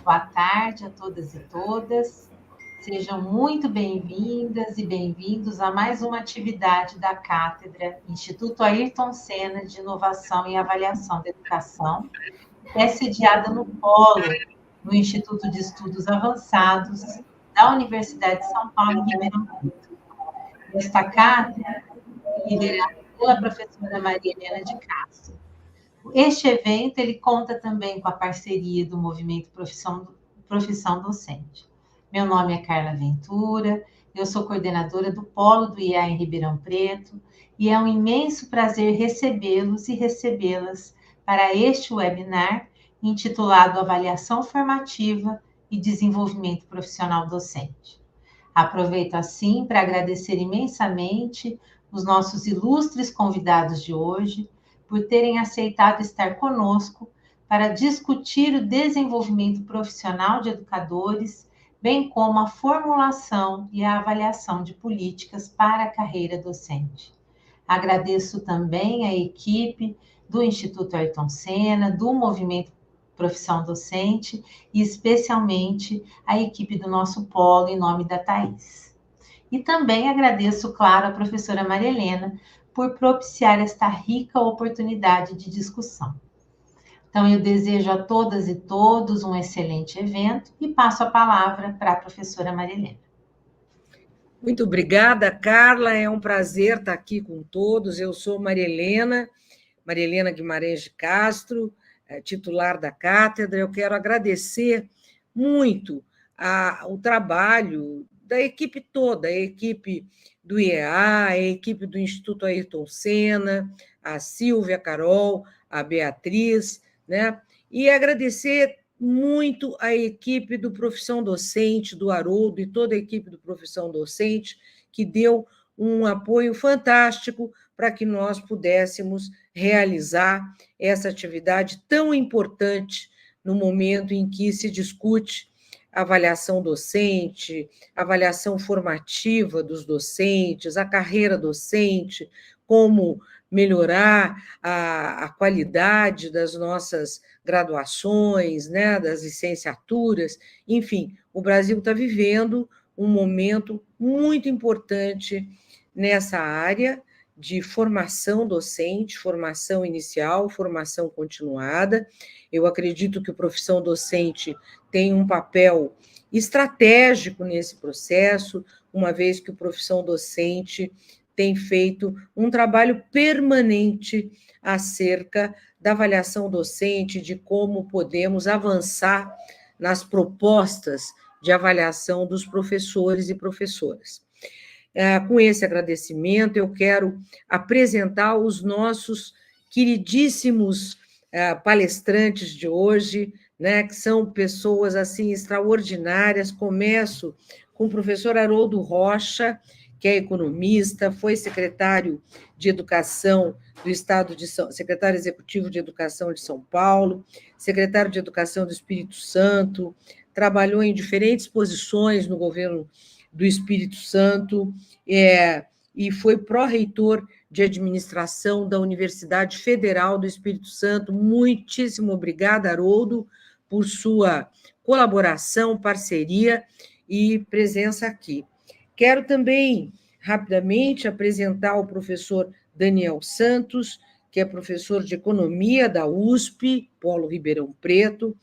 Boa tarde a todas e todas. Sejam muito bem-vindas e bem-vindos a mais uma atividade da Cátedra Instituto Ayrton Senna de Inovação e Avaliação da Educação, que é sediada no Polo, no Instituto de Estudos Avançados da Universidade de São Paulo, em Ribeirão Preto. Esta cátedra é liderada pela professora Maria Helena de Castro. Este evento ele conta também com a parceria do Movimento Profissão Docente. Meu nome é Carla Ventura, eu sou coordenadora do Polo do IA em Ribeirão Preto e é um imenso prazer recebê-los e recebê-las para este webinar intitulado Avaliação Formativa e Desenvolvimento Profissional Docente. Aproveito assim para agradecer imensamente os nossos ilustres convidados de hoje, por terem aceitado estar conosco para discutir o desenvolvimento profissional de educadores, bem como a formulação e a avaliação de políticas para a carreira docente. Agradeço também a equipe do Instituto Ayrton Senna, do Movimento Profissão Docente e especialmente a equipe do nosso polo, em nome da Thais. E também agradeço, claro, a professora Maria Helena por propiciar esta rica oportunidade de discussão. Então, eu desejo a todas e todos um excelente evento e passo a palavra para a professora Maria Helena. Muito obrigada, Carla. É um prazer estar aqui com todos. Eu sou Maria Helena Guimarães de Castro, titular da cátedra. Eu quero agradecer muito o trabalho da equipe toda, a equipe do IEA, a equipe do Instituto Ayrton Senna, a Silvia, a Carol, a Beatriz, né? E agradecer muito a equipe do Profissão Docente, do Haroldo e toda a equipe do Profissão Docente, que deu um apoio fantástico para que nós pudéssemos realizar essa atividade tão importante no momento em que se discute avaliação docente, avaliação formativa dos docentes, a carreira docente, como melhorar a qualidade das nossas graduações, né, das licenciaturas. Enfim, o Brasil está vivendo um momento muito importante nessa área de formação docente, formação inicial, formação continuada. Eu acredito que a profissão docente tem um papel estratégico nesse processo, uma vez que a profissão docente tem feito um trabalho permanente acerca da avaliação docente, de como podemos avançar nas propostas de avaliação dos professores e professoras. Com esse agradecimento, eu quero apresentar os nossos queridíssimos palestrantes de hoje, né, que são pessoas assim extraordinárias. Começo com o professor Haroldo Rocha, que é economista, foi secretário de Educação do Estado de secretário executivo de Educação de São Paulo, secretário de Educação do Espírito Santo, trabalhou em diferentes posições no governo do Espírito Santo, e foi pró-reitor de administração da Universidade Federal do Espírito Santo. Muitíssimo obrigada, Haroldo, por sua colaboração, parceria e presença aqui. Quero também, rapidamente, apresentar o professor Daniel Santos, que é professor de Economia da USP, Polo Ribeirão Preto,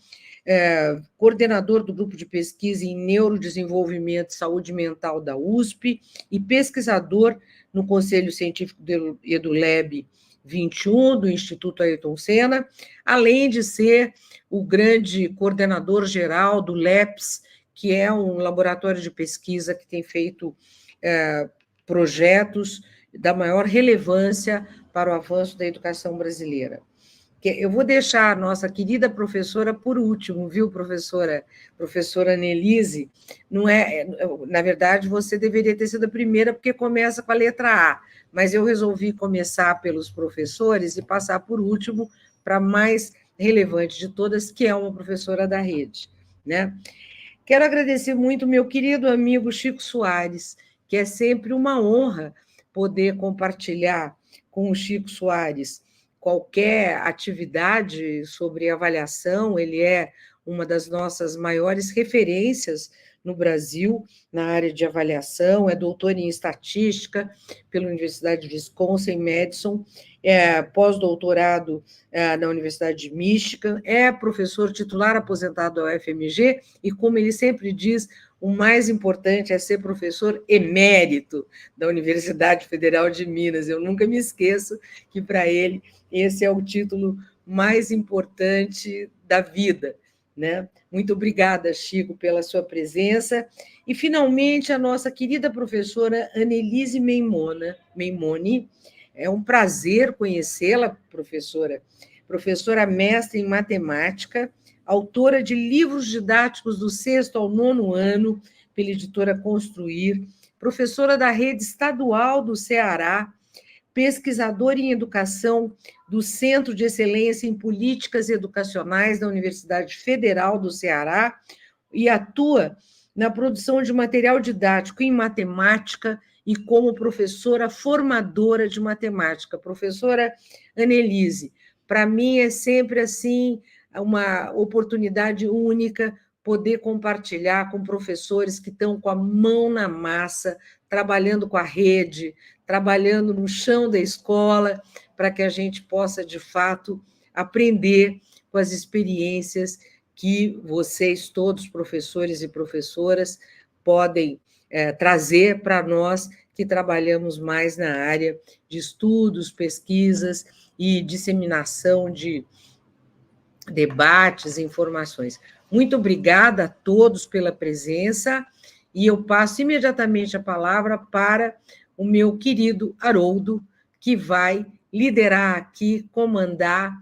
coordenador do Grupo de Pesquisa em Neurodesenvolvimento e Saúde Mental da USP e pesquisador no Conselho Científico do EduLab 21, do Instituto Ayrton Senna, além de ser o grande coordenador geral do LEPS, que é um laboratório de pesquisa que tem feito projetos da maior relevância para o avanço da educação brasileira. Eu vou deixar a nossa querida professora por último, viu, professora Nelise? Não é, na verdade, você deveria ter sido a primeira, porque começa com a letra A, mas eu resolvi começar pelos professores e passar por último para a mais relevante de todas, que é uma professora da rede, né? Quero agradecer muito meu querido amigo Chico Soares, que é sempre uma honra poder compartilhar com o Chico Soares qualquer atividade sobre avaliação. Ele é uma das nossas maiores referências no Brasil, na área de avaliação, é doutor em estatística pela Universidade de Wisconsin-Madison, é pós-doutorado na Universidade de Michigan, é professor titular aposentado da UFMG, e, como ele sempre diz, o mais importante é ser professor emérito da Universidade Federal de Minas. Eu nunca me esqueço que, para ele, esse é o título mais importante da vida, né? Muito obrigada, Chico, pela sua presença. E, finalmente, a nossa querida professora Annelise Meimone. É um prazer conhecê-la, professora. Professora mestre em matemática, autora de livros didáticos do 6º ao 9º ano, pela editora Construir, professora da rede estadual do Ceará, pesquisadora em educação do Centro de Excelência em Políticas Educacionais da Universidade Federal do Ceará e atua na produção de material didático em matemática e como professora formadora de matemática. Professora Annelise, para mim é sempre assim uma oportunidade única poder compartilhar com professores que estão com a mão na massa, trabalhando com a rede, trabalhando no chão da escola, para que a gente possa, de fato, aprender com as experiências que vocês, todos, professores e professoras, podem trazer para nós que trabalhamos mais na área de estudos, pesquisas e disseminação de debates e informações. Muito obrigada a todos pela presença, e eu passo imediatamente a palavra para o meu querido Haroldo, que vai liderar aqui, comandar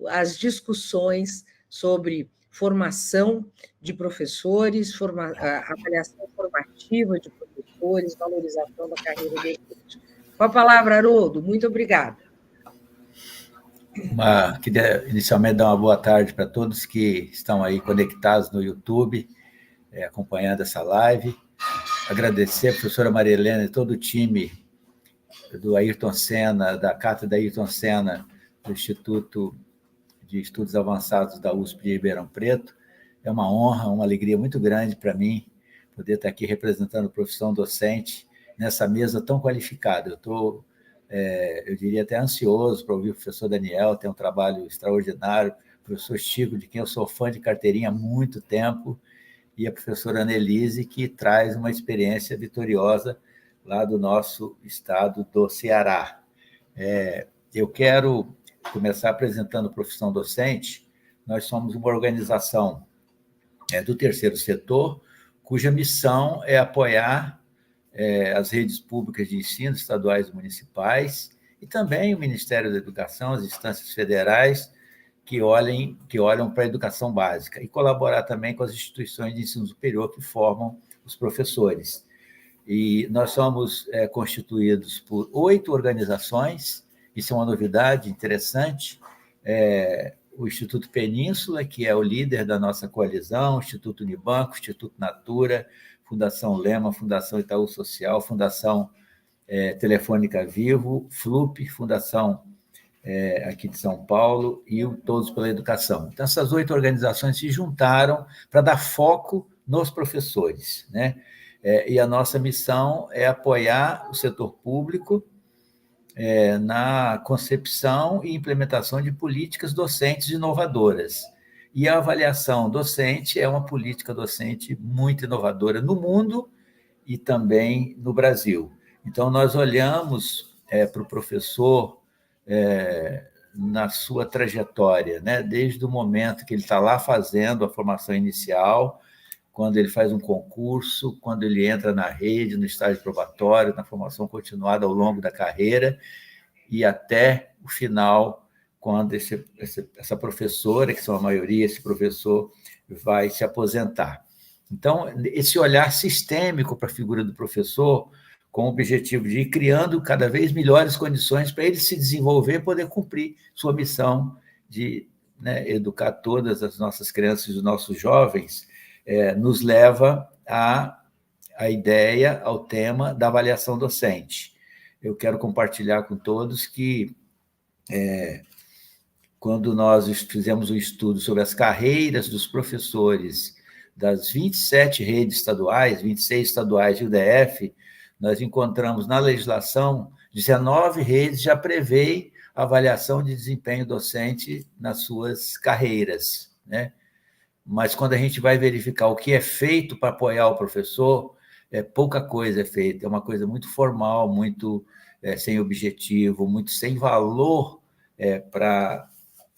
as discussões sobre formação de professores, avaliação formativa de professores, valorização da carreira docente. Com a palavra, Haroldo, muito obrigada. Queria inicialmente dar uma boa tarde para todos que estão aí conectados no YouTube, acompanhando essa live. Agradecer a professora Maria Helena e todo o time do Ayrton Senna, da Cátedra Ayrton Senna, do Instituto de Estudos Avançados da USP de Ribeirão Preto. É uma honra, uma alegria muito grande para mim poder estar aqui representando a profissão docente nessa mesa tão qualificada. Eu estou, eu diria, até ansioso para ouvir o professor Daniel, tem um trabalho extraordinário, o professor Chico, de quem eu sou fã de carteirinha há muito tempo, e a professora Annelise, que traz uma experiência vitoriosa lá do nosso estado do Ceará. Eu quero começar apresentando a profissão docente. Nós somos uma organização do terceiro setor, cuja missão é apoiar as redes públicas de ensino, estaduais e municipais, e também o Ministério da Educação, as instâncias federais, que olham para a educação básica, e colaborar também com as instituições de ensino superior que formam os professores. E nós somos constituídos por 8 organizações, isso é uma novidade interessante, o Instituto Península, que é o líder da nossa coalizão, o Instituto Unibanco, o Instituto Natura, Fundação Lema, Fundação Itaú Social, Fundação Telefônica Vivo, FLUP, Fundação aqui de São Paulo, e o Todos pela Educação. Então, essas 8 organizações se juntaram para dar foco nos professores, né? E a nossa missão é apoiar o setor público na concepção e implementação de políticas docentes inovadoras. E a avaliação docente é uma política docente muito inovadora no mundo e também no Brasil. Então, nós olhamos para o professor na sua trajetória, né? Desde o momento que ele está lá fazendo a formação inicial, quando ele faz um concurso, quando ele entra na rede, no estágio probatório, na formação continuada ao longo da carreira, e até o final, quando essa professora, que são a maioria, esse professor, vai se aposentar. Então, esse olhar sistêmico para a figura do professor, com o objetivo de ir criando cada vez melhores condições para ele se desenvolver e poder cumprir sua missão de educar todas as nossas crianças e os nossos jovens, nos leva à ideia, ao tema da avaliação docente. Eu quero compartilhar com todos que quando nós fizemos um estudo sobre as carreiras dos professores das 27 redes estaduais, 26 estaduais e o DF, nós encontramos na legislação 19 redes já prevêem avaliação de desempenho docente nas suas carreiras, né? Mas quando a gente vai verificar o que é feito para apoiar o professor, pouca coisa é feita, é uma coisa muito formal, muito sem objetivo, muito sem valor para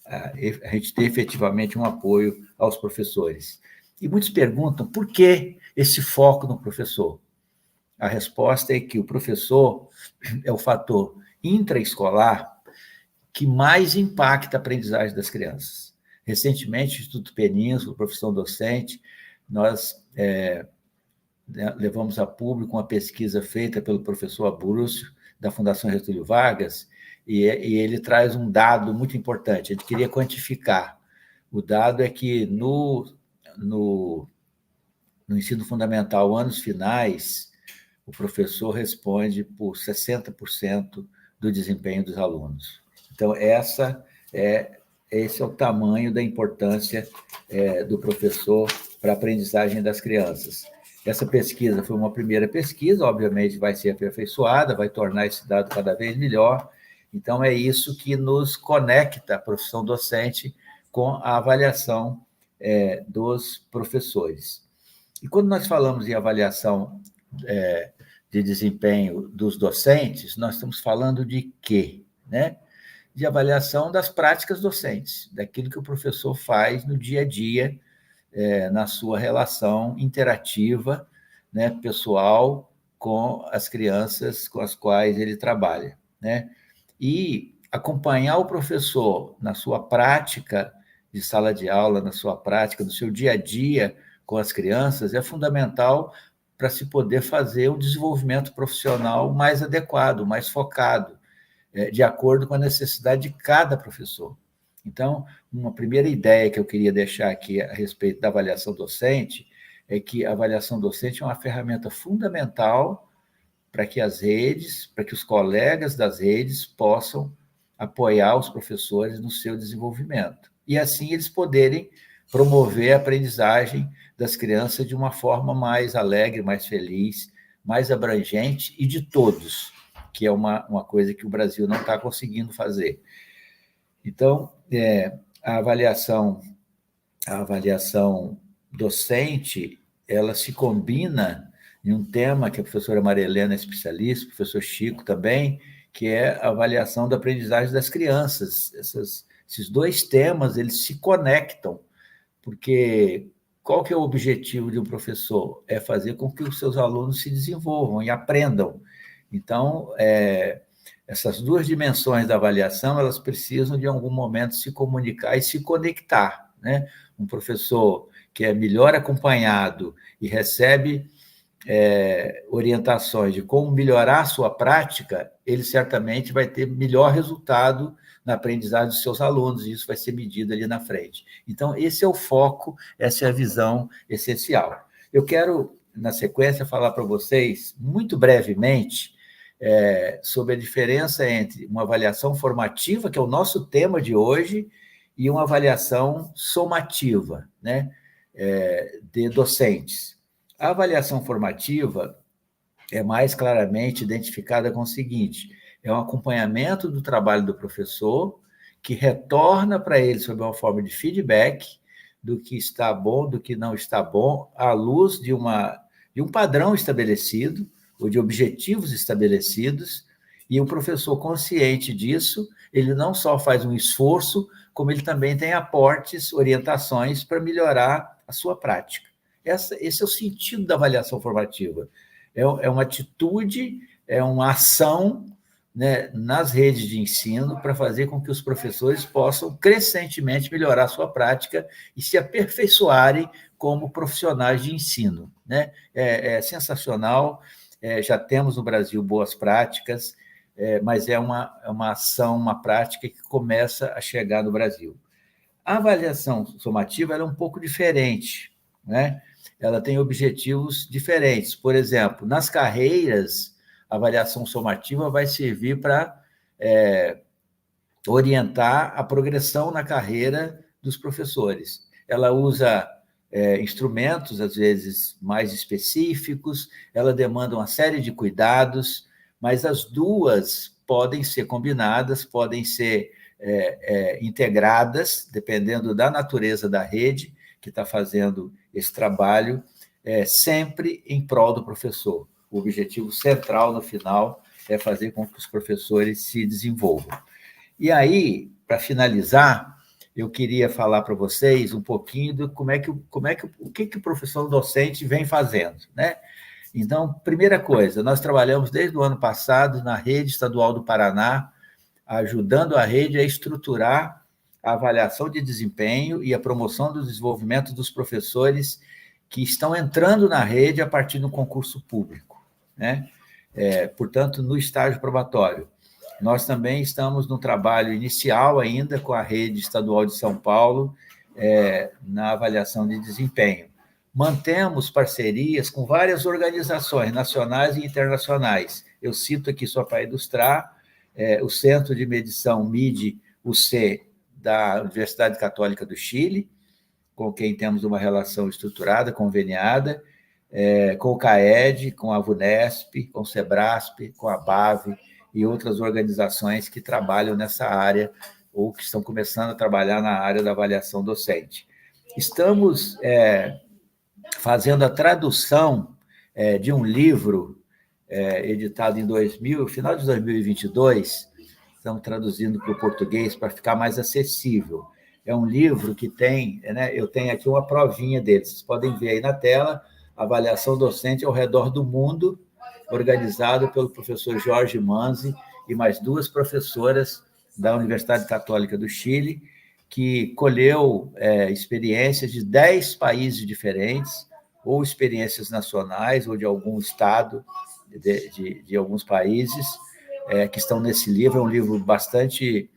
a gente ter efetivamente um apoio aos professores. E muitos perguntam por que esse foco no professor? A resposta é que o professor é o fator intraescolar que mais impacta a aprendizagem das crianças. Recentemente, o Instituto Península, Profissão Docente, nós levamos a público uma pesquisa feita pelo professor Abrúcio, da Fundação Getúlio Vargas, e ele traz um dado muito importante. A gente queria quantificar. O dado é que no ensino fundamental, anos finais, o professor responde por 60% do desempenho dos alunos. Então, esse é o tamanho da importância do professor para a aprendizagem das crianças. Essa pesquisa foi uma primeira pesquisa, obviamente vai ser aperfeiçoada, vai tornar esse dado cada vez melhor. Então, é isso que nos conecta, a profissão docente, com a avaliação dos professores. E quando nós falamos em avaliação de desempenho dos docentes, nós estamos falando de quê? Né? De avaliação das práticas docentes, daquilo que o professor faz no dia a dia, na sua relação interativa, né, pessoal, com as crianças com as quais ele trabalha, né? E acompanhar o professor na sua prática de sala de aula, na sua prática, no seu dia a dia com as crianças, é fundamental para se poder fazer um desenvolvimento profissional mais adequado, mais focado, de acordo com a necessidade de cada professor. Então, uma primeira ideia que eu queria deixar aqui a respeito da avaliação docente é que a avaliação docente é uma ferramenta fundamental para que as redes, para que os colegas das redes possam apoiar os professores no seu desenvolvimento. E assim eles poderem promover a aprendizagem das crianças de uma forma mais alegre, mais feliz, mais abrangente e de todos, que é uma coisa que o Brasil não está conseguindo fazer. Então, a avaliação docente, ela se combina em um tema que a professora Maria Helena é especialista, o professor Chico também, que é a avaliação da aprendizagem das crianças. Esses dois temas, eles se conectam, porque qual que é o objetivo de um professor? É fazer com que os seus alunos se desenvolvam e aprendam. Então, essas duas dimensões da avaliação, elas precisam, de algum momento, se comunicar e se conectar, né? Um professor que é melhor acompanhado e recebe orientações de como melhorar a sua prática, ele certamente vai ter melhor resultado na aprendizagem dos seus alunos, e isso vai ser medido ali na frente. Então, esse é o foco, essa é a visão essencial. Eu quero, na sequência, falar para vocês, muito brevemente, sobre a diferença entre uma avaliação formativa, que é o nosso tema de hoje, e uma avaliação somativa, né, de docentes. A avaliação formativa é mais claramente identificada com o seguinte: é um acompanhamento do trabalho do professor que retorna para ele sob uma forma de feedback do que está bom, do que não está bom, à luz de um padrão estabelecido, ou de objetivos estabelecidos, e o professor, consciente disso, ele não só faz um esforço, como ele também tem aportes, orientações para melhorar a sua prática. Esse é o sentido da avaliação formativa. É uma atitude, é uma ação, né, nas redes de ensino para fazer com que os professores possam crescentemente melhorar a sua prática e se aperfeiçoarem como profissionais de ensino, né? É sensacional. Já temos no Brasil boas práticas, mas é uma ação, uma prática que começa a chegar no Brasil. A avaliação somativa ela é um pouco diferente, né? Ela tem objetivos diferentes. Por exemplo, nas carreiras, a avaliação somativa vai servir para orientar a progressão na carreira dos professores. Ela usa instrumentos, às vezes, mais específicos, ela demanda uma série de cuidados, mas as duas podem ser combinadas, podem ser integradas, dependendo da natureza da rede que está fazendo esse trabalho, sempre em prol do professor. O objetivo central, no final, é fazer com que os professores se desenvolvam. E aí, para finalizar, eu queria falar para vocês um pouquinho do o que o professor docente vem fazendo, né? Então, primeira coisa, nós trabalhamos desde o ano passado na Rede Estadual do Paraná, ajudando a rede a estruturar a avaliação de desempenho e a promoção do desenvolvimento dos professores que estão entrando na rede a partir do concurso público, né? Portanto, no estágio probatório. Nós também estamos no trabalho inicial ainda com a Rede Estadual de São Paulo, na avaliação de desempenho. Mantemos parcerias com várias organizações nacionais e internacionais. Eu cito aqui só para ilustrar, o Centro de Medição MIDI-UC da Universidade Católica do Chile, com quem temos uma relação estruturada, conveniada, com o CAED, com a VUNESP, com o SEBRASP, com a BAVE e outras organizações que trabalham nessa área ou que estão começando a trabalhar na área da avaliação docente. Estamos fazendo a tradução de um livro editado em final de 2022, estamos traduzindo para o português para ficar mais acessível. É um livro que tem, né, eu tenho aqui uma provinha dele, vocês podem ver aí na tela, Avaliação Docente ao Redor do Mundo, organizado pelo professor Jorge Manzi e mais duas professoras da Universidade Católica do Chile, que colheu experiências de 10 países diferentes, ou experiências nacionais, ou de algum estado de alguns países, que estão nesse livro. É um livro bastante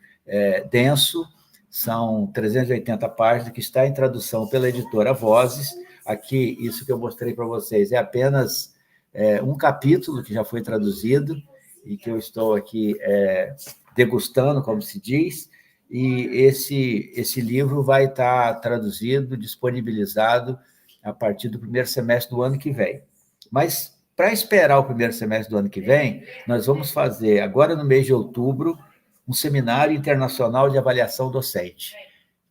denso, são 380 páginas, que está em tradução pela editora Vozes. Aqui, isso que eu mostrei para vocês é apenas um capítulo que já foi traduzido e que eu estou aqui degustando, como se diz, e esse livro vai estar traduzido, disponibilizado a partir do primeiro semestre do ano que vem. Mas, para esperar o primeiro semestre do ano que vem, nós vamos fazer, agora no mês de outubro, um seminário internacional de avaliação docente,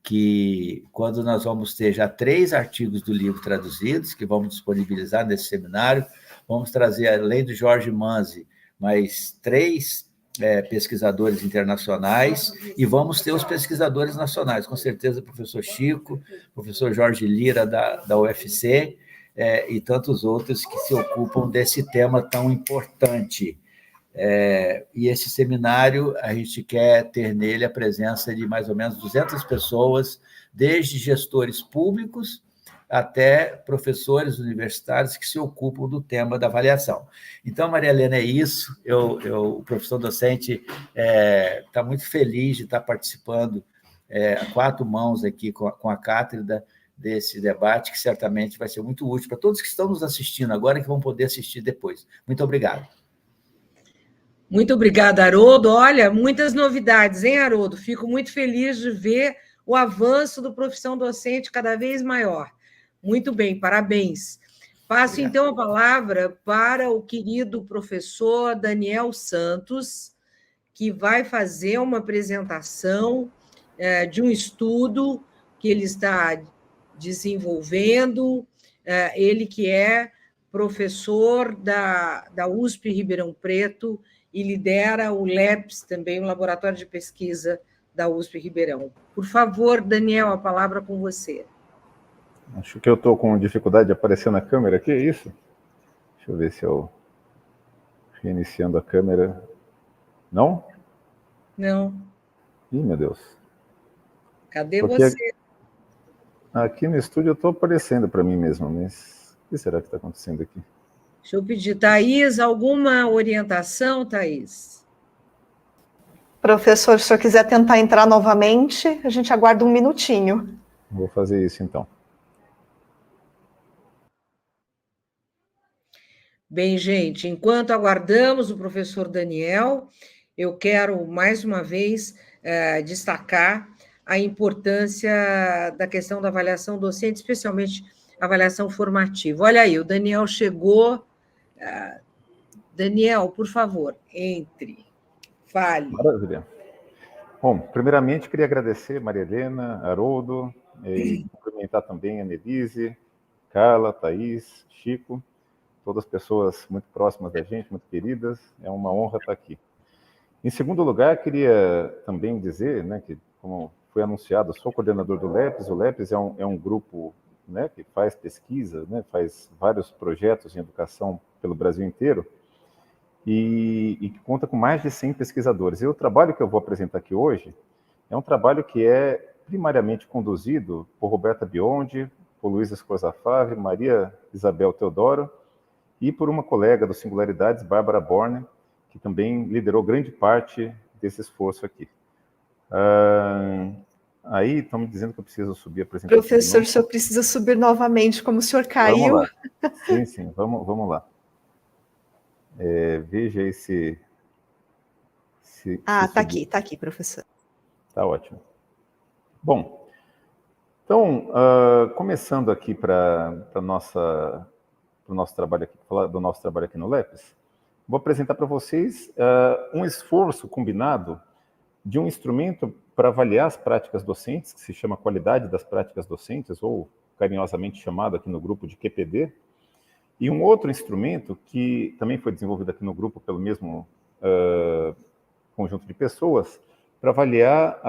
que quando nós vamos ter já 3 artigos do livro traduzidos, que vamos disponibilizar nesse seminário, vamos trazer, além do Jorge Manzi, mais 3 pesquisadores internacionais, e vamos ter os pesquisadores nacionais, com certeza o professor Chico, o professor Jorge Lira, da UFC, e tantos outros que se ocupam desse tema tão importante. E esse seminário, a gente quer ter nele a presença de mais ou menos 200 pessoas, desde gestores públicos até professores universitários que se ocupam do tema da avaliação. Então, Maria Helena, é isso. O professor docente está muito feliz de estar participando a 4 mãos aqui com a cátedra desse debate, que certamente vai ser muito útil para todos que estão nos assistindo agora e que vão poder assistir depois. Muito obrigado. Muito obrigada, Haroldo. Olha, muitas novidades, hein, Haroldo? Fico muito feliz de ver o avanço da profissão docente cada vez maior. Muito bem, parabéns. Passo, então, a palavra para o querido professor Daniel Santos, que vai fazer uma apresentação de um estudo que ele está desenvolvendo, ele que é professor da USP Ribeirão Preto e lidera o LEPS, também o Laboratório de Pesquisa da USP Ribeirão. Por favor, Daniel, a palavra com você. Acho que eu estou com dificuldade de aparecer na câmera aqui, é isso? Deixa eu ver se eu... Reiniciando a câmera... Não? Não. Ih, meu Deus. Cadê você? Aqui no estúdio eu estou aparecendo para mim mesmo, mas o que será que está acontecendo aqui? Deixa eu pedir, Thaís, alguma orientação, Thaís? Professor, se o senhor quiser tentar entrar novamente, a gente aguarda um minutinho. Vou fazer isso, então. Bem, gente, enquanto aguardamos o professor Daniel, eu quero, mais uma vez, destacar a importância da questão da avaliação docente, especialmente avaliação formativa. Olha aí, o Daniel chegou. Daniel, por favor, entre, fale. Maravilha. Bom, primeiramente, queria agradecer Maria Helena, Haroldo, e cumprimentar também a Nelise, Carla, Thaís, Chico, todas pessoas muito próximas da gente, muito queridas. É uma honra estar aqui. Em segundo lugar, queria também dizer, né, que, como foi anunciado, eu sou coordenador do LEPES. O LEPES é um grupo, né, que faz pesquisa, né, faz vários projetos em educação pelo Brasil inteiro, e que conta com mais de 100 pesquisadores. E o trabalho que eu vou apresentar aqui hoje é um trabalho que é primariamente conduzido por Roberta Biondi, por Luísa Scorzafave, Maria Isabel Teodoro e por uma colega do Singularidades, Bárbara Borne, que também liderou grande parte desse esforço aqui. Aí estão me dizendo que eu preciso subir a apresentação. Professor, o senhor precisa subir novamente, como o senhor caiu. Vamos lá. Sim, vamos lá. Veja aí se tá aqui, professor. Tá ótimo. Bom, então, começando aqui para o nosso trabalho aqui, falar do nosso trabalho aqui no LEPES, vou apresentar para vocês um esforço combinado de um instrumento para avaliar as práticas docentes, que se chama Qualidade das Práticas Docentes, ou carinhosamente chamado aqui no grupo de QPD, e um outro instrumento que também foi desenvolvido aqui no grupo pelo mesmo conjunto de pessoas, para avaliar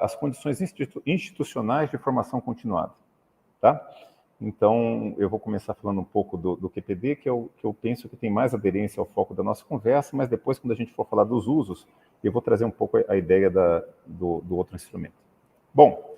as condições institucionais de formação continuada. Tá? Então, eu vou começar falando um pouco do QPD, que eu penso que tem mais aderência ao foco da nossa conversa, mas depois, quando a gente for falar dos usos, eu vou trazer um pouco a ideia do outro instrumento. Bom,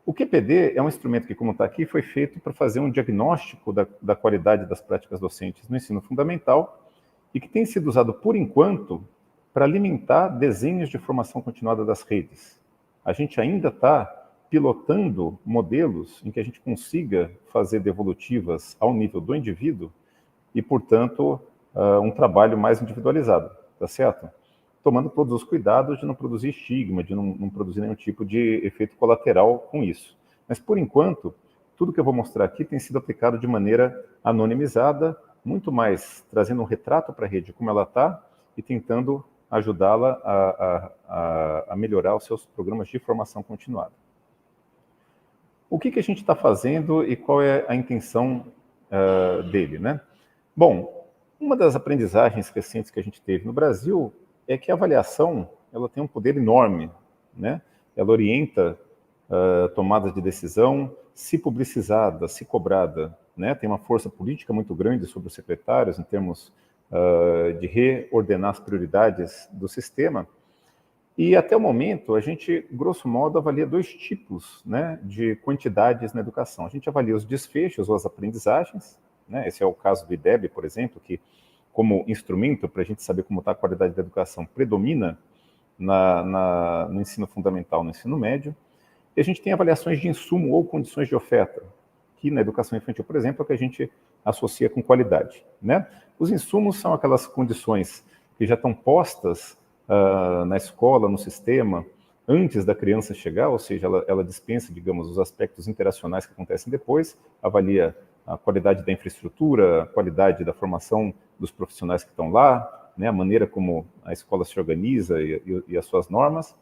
o QPD é um instrumento que, como está aqui, foi feito para fazer um diagnóstico da qualidade das práticas docentes no ensino fundamental e que tem sido usado, por enquanto, para alimentar desenhos de formação continuada das redes. A gente ainda está pilotando modelos em que a gente consiga fazer devolutivas ao nível do indivíduo e, portanto, um trabalho mais individualizado, tá certo? Tomando todos os cuidados de não produzir estigma, de não produzir nenhum tipo de efeito colateral com isso. Mas, por enquanto, tudo que eu vou mostrar aqui tem sido aplicado de maneira anonimizada, muito mais trazendo um retrato para a rede como ela está e tentando ajudá-la a melhorar os seus programas de formação continuada. O que a gente está fazendo e qual é a intenção dele, né? Bom, uma das aprendizagens recentes que a gente teve no Brasil é que a avaliação ela tem um poder enorme, né? Ela orienta tomadas de decisão, se publicizada, se cobrada, né? Tem uma força política muito grande sobre os secretários em termos de reordenar as prioridades do sistema. E até o momento, a gente, grosso modo, avalia dois tipos, né, de quantidades na educação. A gente avalia os desfechos ou as aprendizagens, né? Esse é o caso do IDEB, por exemplo, que, como instrumento para a gente saber como está a qualidade da educação, predomina no ensino fundamental, no ensino médio. E a gente tem avaliações de insumo ou condições de oferta, que na educação infantil, por exemplo, é o que a gente associa com qualidade, né? Os insumos são aquelas condições que já estão postas na escola, no sistema, antes da criança chegar, ou seja, ela dispensa, digamos, os aspectos interacionais que acontecem depois, avalia a qualidade da infraestrutura, a qualidade da formação dos profissionais que estão lá, né, a maneira como a escola se organiza e as suas normas,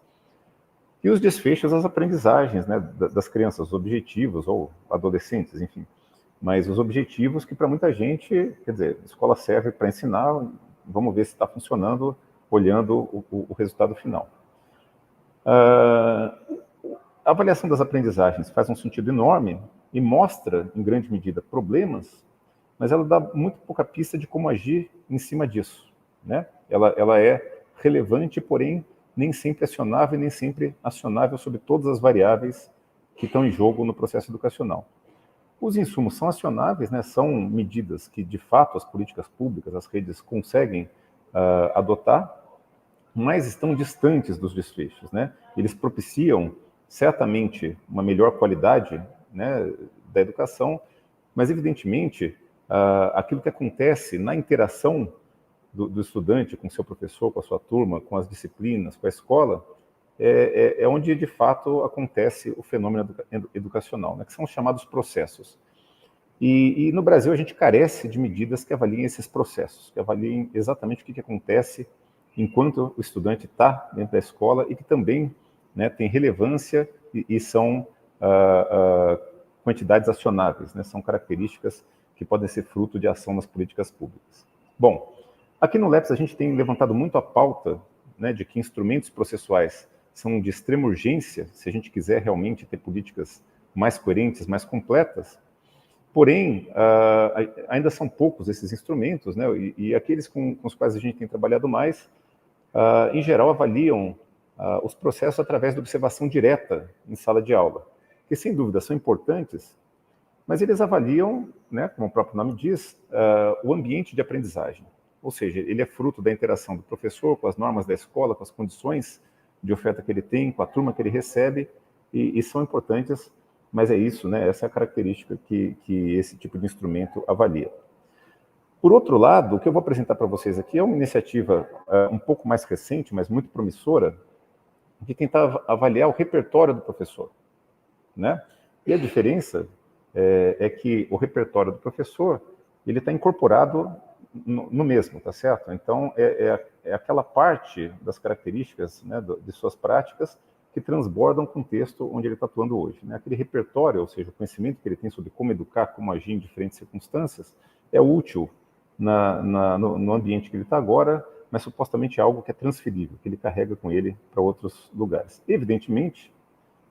e os desfechos, as aprendizagens, né, das crianças, os objetivos, ou adolescentes, enfim. Mas os objetivos que para muita gente, quer dizer, a escola serve para ensinar, vamos ver se está funcionando, olhando o resultado final. A avaliação das aprendizagens faz um sentido enorme e mostra, em grande medida, problemas, mas ela dá muito pouca pista de como agir em cima disso, né? Ela é relevante, porém, nem sempre acionável e nem sempre acionável sobre todas as variáveis que estão em jogo no processo educacional. Os insumos são acionáveis, né? São medidas que, de fato, as políticas públicas, as redes conseguem adotar, mas estão distantes dos desfechos, né? Eles propiciam, certamente, uma melhor qualidade, né, da educação, mas, evidentemente, aquilo que acontece na interação do estudante com seu professor, com a sua turma, com as disciplinas, com a escola, é onde, de fato, acontece o fenômeno educacional, né, que são os chamados processos. E no Brasil a gente carece de medidas que avaliem esses processos, que avaliem exatamente o que acontece enquanto o estudante está dentro da escola e que também, né, tem relevância e são quantidades acionáveis, né, são características que podem ser fruto de ação nas políticas públicas. Bom, aqui no LEPS a gente tem levantado muito a pauta, né, de que instrumentos processuais são de extrema urgência se a gente quiser realmente ter políticas mais coerentes, mais completas. Porém, ainda são poucos esses instrumentos, né? E aqueles com os quais a gente tem trabalhado mais, em geral, avaliam os processos através da observação direta em sala de aula, que, sem dúvida, são importantes, mas eles avaliam, né, como o próprio nome diz, o ambiente de aprendizagem. Ou seja, ele é fruto da interação do professor com as normas da escola, com as condições de oferta que ele tem, com a turma que ele recebe, e são importantes. Mas é isso, né? Essa é a característica que esse tipo de instrumento avalia. Por outro lado, o que eu vou apresentar para vocês aqui é uma iniciativa um pouco mais recente, mas muito promissora, de tentar avaliar o repertório do professor, né? E a diferença é que o repertório do professor ele está incorporado no mesmo, tá certo? Então, é aquela parte das características, né, de suas práticas que transbordam com o contexto onde ele está atuando hoje, né? Aquele repertório, ou seja, o conhecimento que ele tem sobre como educar, como agir em diferentes circunstâncias, é útil no ambiente que ele está agora, mas supostamente é algo que é transferível, que ele carrega com ele para outros lugares. Evidentemente,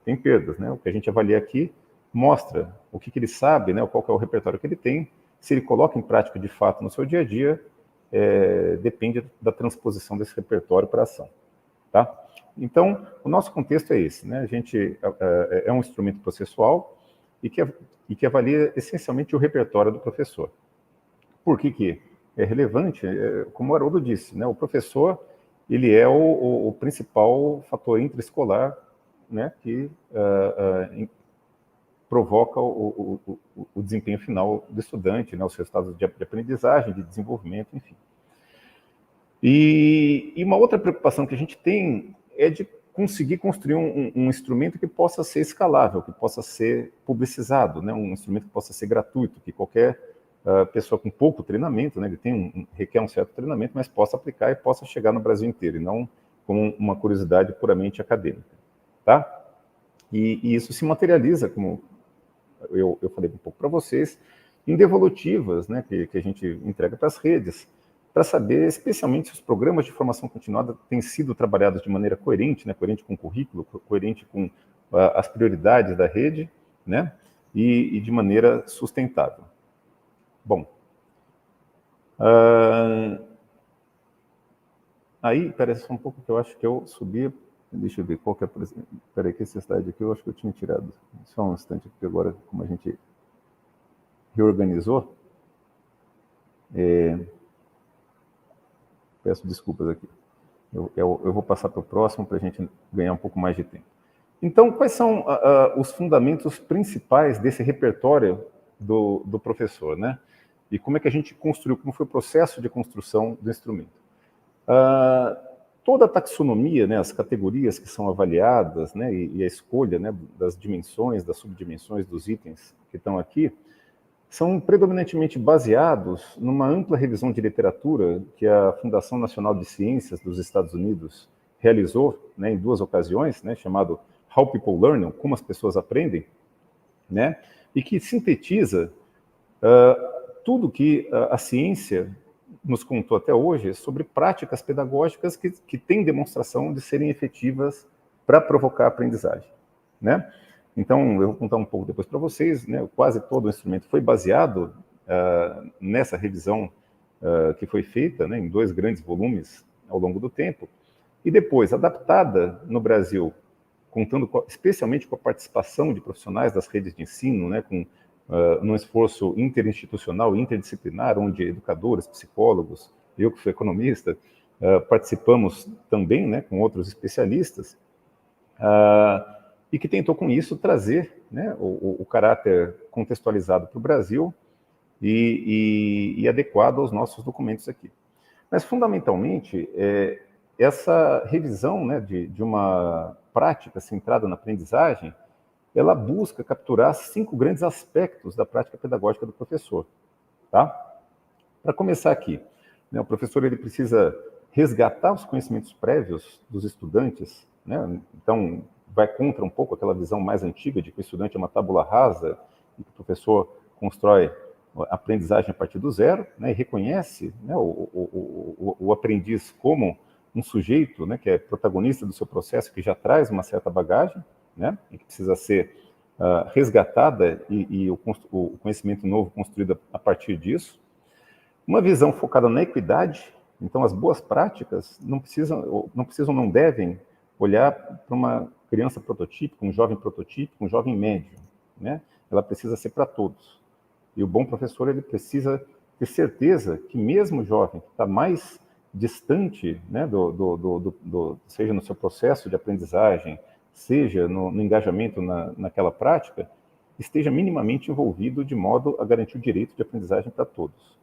tem perdas, né? O que a gente avalia aqui mostra o que ele sabe, né? Qual que é o repertório que ele tem. Se ele coloca em prática de fato no seu dia a dia, depende da transposição desse repertório para a ação, tá? Então, o nosso contexto é esse, né? A gente é um instrumento processual e que avalia essencialmente o repertório do professor. Por que é relevante? Como o Haroldo disse, né? O professor ele é o principal fator intraescolar, né? Que provoca o desempenho final do estudante, né? Os resultados de aprendizagem, de desenvolvimento, enfim. E uma outra preocupação que a gente tem é de conseguir construir um instrumento que possa ser escalável, que possa ser publicizado, né? Um instrumento que possa ser gratuito, que qualquer pessoa com pouco treinamento, né? Ele requer um certo treinamento, mas possa aplicar e possa chegar no Brasil inteiro, e não como uma curiosidade puramente acadêmica, tá? E isso se materializa, como eu falei um pouco para vocês, em devolutivas, né? Que a gente entrega para as redes, para saber, especialmente, se os programas de formação continuada têm sido trabalhados de maneira coerente, né, coerente com o currículo, coerente com as prioridades da rede, né, e de maneira sustentável. Bom, aí, parece só um pouco que eu acho que eu subi, deixa eu ver qual que é, peraí, que esse slide aqui eu acho que eu tinha tirado, só um instante, porque agora, como a gente reorganizou, peço desculpas aqui. Eu vou passar para o próximo para a gente ganhar um pouco mais de tempo. Então, quais são os fundamentos principais desse repertório do professor, né? E como é que a gente construiu, como foi o processo de construção do instrumento? Toda a taxonomia, né, as categorias que são avaliadas, né, e a escolha, né, das dimensões, das subdimensões dos itens que estão aqui, são predominantemente baseados numa ampla revisão de literatura que a Fundação Nacional de Ciências dos Estados Unidos realizou, né, em 2 ocasiões, né, chamado How People Learn, como as pessoas aprendem, né, e que sintetiza tudo que a ciência nos contou até hoje sobre práticas pedagógicas que têm demonstração de serem efetivas para provocar a aprendizagem, né? Então, eu vou contar um pouco depois para vocês, né? Quase todo o instrumento foi baseado nessa revisão que foi feita, né, em 2 grandes volumes ao longo do tempo, e depois adaptada no Brasil, contando especialmente com a participação de profissionais das redes de ensino, né, num esforço interinstitucional, interdisciplinar, onde educadores, psicólogos, eu que sou economista, participamos também, né, com outros especialistas, e que tentou com isso trazer, né, o caráter contextualizado para o Brasil e adequado aos nossos documentos aqui. Mas, fundamentalmente, essa revisão, né, de uma prática centrada na aprendizagem, ela busca capturar 5 grandes aspectos da prática pedagógica do professor. Tá? Para começar aqui, né, o professor ele precisa resgatar os conhecimentos prévios dos estudantes, né? Então, vai contra um pouco aquela visão mais antiga de que o estudante é uma tábula rasa e que o professor constrói a aprendizagem a partir do zero, né, e reconhece, né, o aprendiz como um sujeito, né, que é protagonista do seu processo, que já traz uma certa bagagem, né, e que precisa ser resgatada e o conhecimento novo construído a partir disso. Uma visão focada na equidade. Então, as boas práticas não devem olhar para uma criança prototípica, um jovem prototípico, um jovem médio, né? Ela precisa ser para todos. E o bom professor, ele precisa ter certeza que mesmo o jovem que está mais distante, né, seja no seu processo de aprendizagem, seja no engajamento naquela prática, esteja minimamente envolvido de modo a garantir o direito de aprendizagem para todos.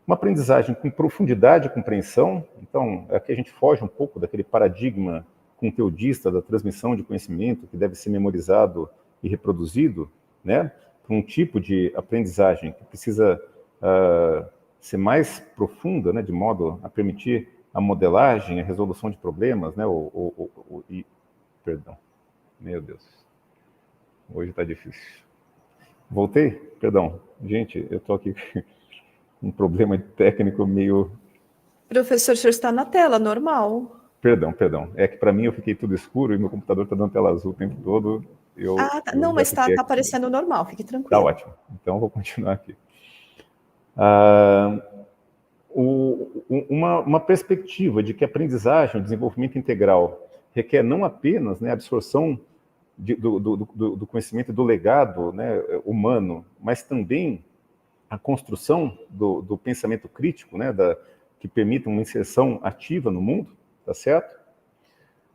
Uma aprendizagem com profundidade e compreensão. Então, aqui a gente foge um pouco daquele paradigma conteudista da transmissão de conhecimento que deve ser memorizado e reproduzido, né, para um tipo de aprendizagem que precisa ser mais profunda, né, de modo a permitir a modelagem, a resolução de problemas, né, perdão, meu Deus, hoje está difícil. Voltei? Perdão, gente, eu estou aqui um problema técnico meio... Professor, o senhor está na tela, normal. Perdão. É que para mim eu fiquei tudo escuro e meu computador está dando tela azul o tempo todo. Tá. Não, mas está aparecendo normal, fique tranquilo. Tá ótimo. Então eu vou continuar aqui. Uma perspectiva de que a aprendizagem, o desenvolvimento integral, requer não apenas, né, a absorção do conhecimento, do legado, né, humano, mas também a construção do pensamento crítico, né, que permita uma inserção ativa no mundo, tá certo?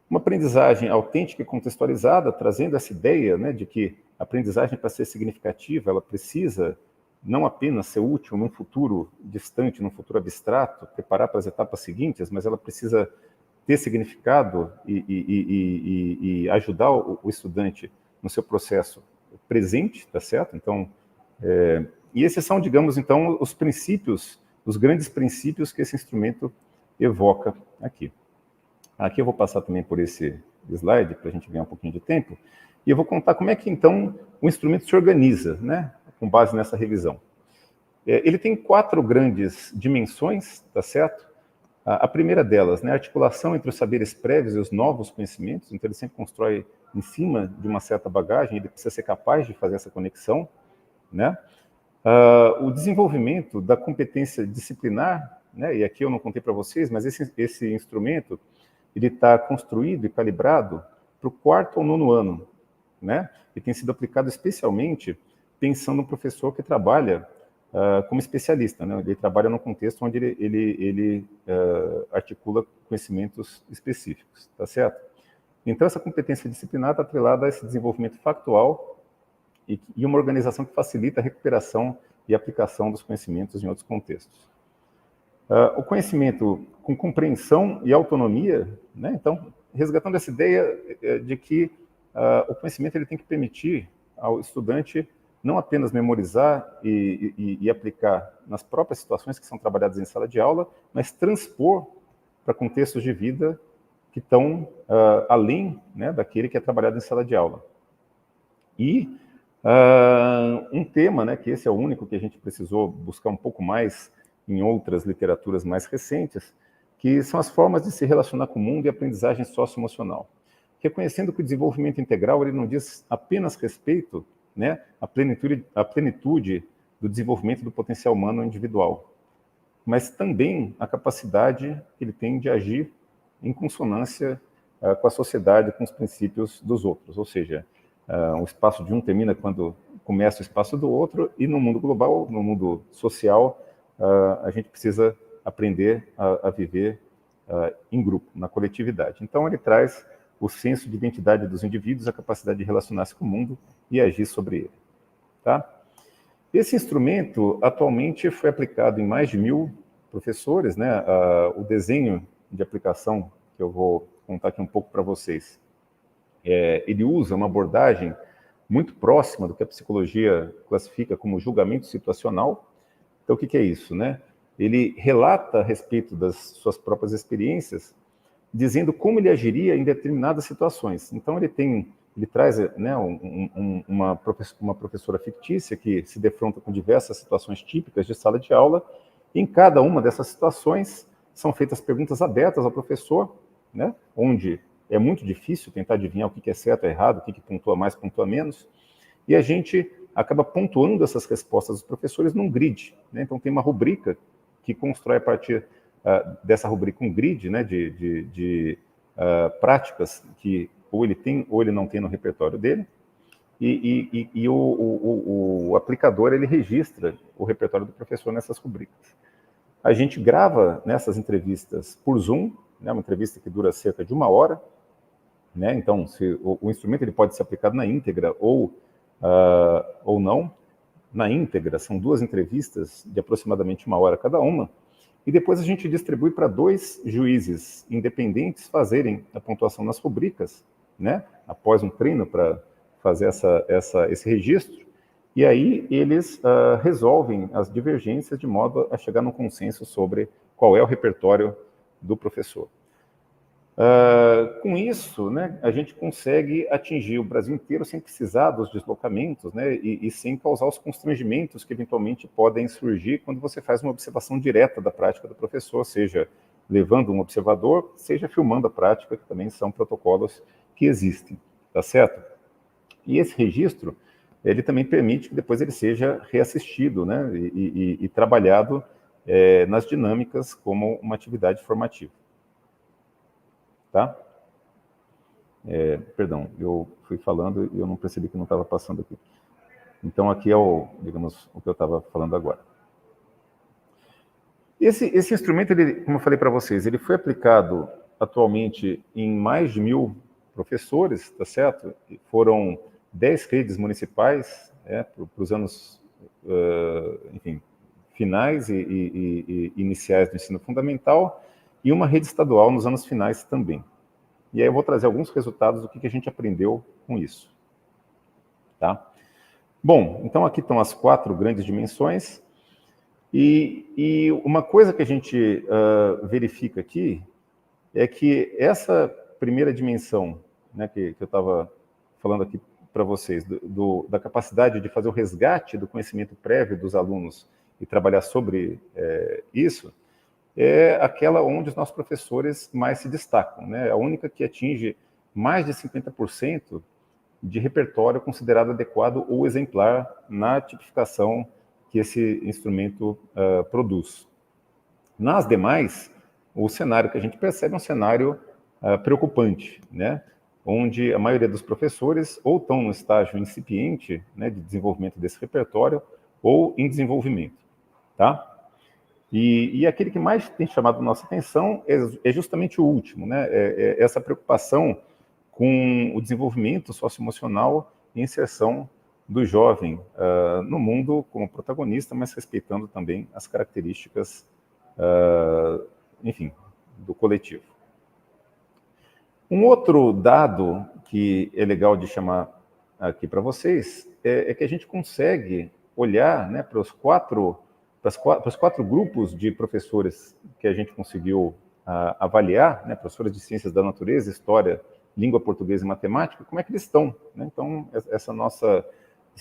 Uma aprendizagem autêntica e contextualizada, trazendo essa ideia, né, de que a aprendizagem, para ser significativa, ela precisa não apenas ser útil num futuro distante, num futuro abstrato, preparar para as etapas seguintes, mas ela precisa ter significado e ajudar o estudante no seu processo presente, tá certo? Então, e esses são, digamos, então, os princípios, os grandes princípios que esse instrumento evoca aqui. Aqui eu vou passar também por esse slide, para a gente ganhar um pouquinho de tempo, e eu vou contar como é que, então, o instrumento se organiza, né, com base nessa revisão. Ele tem 4 grandes dimensões, tá certo? A primeira delas, né, a articulação entre os saberes prévios e os novos conhecimentos. Então, ele sempre constrói em cima de uma certa bagagem, ele precisa ser capaz de fazer essa conexão, né? O desenvolvimento da competência disciplinar, né, e aqui eu não contei para vocês, mas esse instrumento ele está construído e calibrado para o 4º ou 9º ano, né? E tem sido aplicado especialmente pensando no professor que trabalha como especialista, né? Ele trabalha num contexto onde ele articula conhecimentos específicos, tá certo? Então, essa competência disciplinar está atrelada a esse desenvolvimento factual e uma organização que facilita a recuperação e aplicação dos conhecimentos em outros contextos. O conhecimento com compreensão e autonomia, né? Então, resgatando essa ideia de que o conhecimento ele tem que permitir ao estudante não apenas memorizar e aplicar nas próprias situações que são trabalhadas em sala de aula, mas transpor para contextos de vida que estão além, né, daquele que é trabalhado em sala de aula. E um tema, né, que esse é o único que a gente precisou buscar um pouco mais em outras literaturas mais recentes, que são as formas de se relacionar com o mundo e aprendizagem socioemocional. Reconhecendo que o desenvolvimento integral ele não diz apenas respeito, né, à plenitude do desenvolvimento do potencial humano individual, mas também a capacidade que ele tem de agir em consonância com a sociedade, com os princípios dos outros. Ou seja, o espaço de um termina quando começa o espaço do outro, e no mundo global, no mundo social, a gente precisa aprender a viver em grupo, na coletividade. Então, ele traz o senso de identidade dos indivíduos, a capacidade de relacionar-se com o mundo e agir sobre ele. Tá? Esse instrumento, atualmente, foi aplicado em mais de 1000 professores, né? O desenho de aplicação, que eu vou contar aqui um pouco para vocês, ele usa uma abordagem muito próxima do que a psicologia classifica como julgamento situacional. Então, o que é isso, né? Ele relata a respeito das suas próprias experiências, dizendo como ele agiria em determinadas situações. Então, ele traz, né, uma professora fictícia que se defronta com diversas situações típicas de sala de aula. Em cada uma dessas situações são feitas perguntas abertas ao professor, né, onde é muito difícil tentar adivinhar o que é certo ou errado, o que pontua mais, pontua menos, e a gente acaba pontuando essas respostas dos professores num grid, né? Então tem uma rubrica que constrói a partir dessa rubrica um grid, né, de práticas que ou ele tem ou ele não tem no repertório dele, e o aplicador ele registra o repertório do professor nessas rubricas. A gente grava nessas entrevistas por Zoom, né, uma entrevista que dura cerca de 1 hora, né? Então o instrumento ele pode ser aplicado na íntegra ou não. Na íntegra são 2 entrevistas de aproximadamente 1 hora cada uma, e depois a gente distribui para 2 juízes independentes fazerem a pontuação nas rubricas, né? Após um treino para fazer esse registro, e aí eles resolvem as divergências de modo a chegar num consenso sobre qual é o repertório do professor. Com isso, né, a gente consegue atingir o Brasil inteiro sem precisar dos deslocamentos, né, e sem causar os constrangimentos que eventualmente podem surgir quando você faz uma observação direta da prática do professor, seja levando um observador, seja filmando a prática, que também são protocolos que existem, tá certo? E esse registro, ele também permite que depois ele seja reassistido, né, e trabalhado nas dinâmicas como uma atividade formativa. Tá? Perdão, eu fui falando e eu não percebi que não estava passando aqui. Então, aqui é digamos, o que eu estava falando agora. Esse instrumento, ele, como eu falei para vocês, ele foi aplicado atualmente em mais de 1000 professores, tá certo? Foram 10 redes municipais, para os anos, enfim, finais e iniciais do ensino fundamental, e uma rede estadual nos anos finais também. E aí eu vou trazer alguns resultados do que a gente aprendeu com isso. Tá? Bom, então aqui estão as 4 grandes dimensões. E uma coisa que a gente verifica aqui é que essa primeira dimensão, né, que eu estava falando aqui para vocês, da capacidade de fazer o resgate do conhecimento prévio dos alunos e trabalhar sobre isso, é aquela onde os nossos professores mais se destacam, né? A única que atinge mais de 50% de repertório considerado adequado ou exemplar na tipificação que esse instrumento produz. Nas demais, o cenário que a gente percebe é um cenário preocupante, né? Onde a maioria dos professores ou estão no estágio incipiente, né, de desenvolvimento desse repertório ou em desenvolvimento, tá? E aquele que mais tem chamado a nossa atenção é justamente o último, né? Essa preocupação com o desenvolvimento socioemocional e inserção do jovem no mundo como protagonista, mas respeitando também as características, enfim, do coletivo. Um outro dado que é legal de chamar aqui para vocês é que a gente consegue olhar, né, para os 4 grupos de professores que a gente conseguiu avaliar, né, professores de ciências da natureza, história, língua portuguesa e matemática, como é que eles estão, né? Então, esse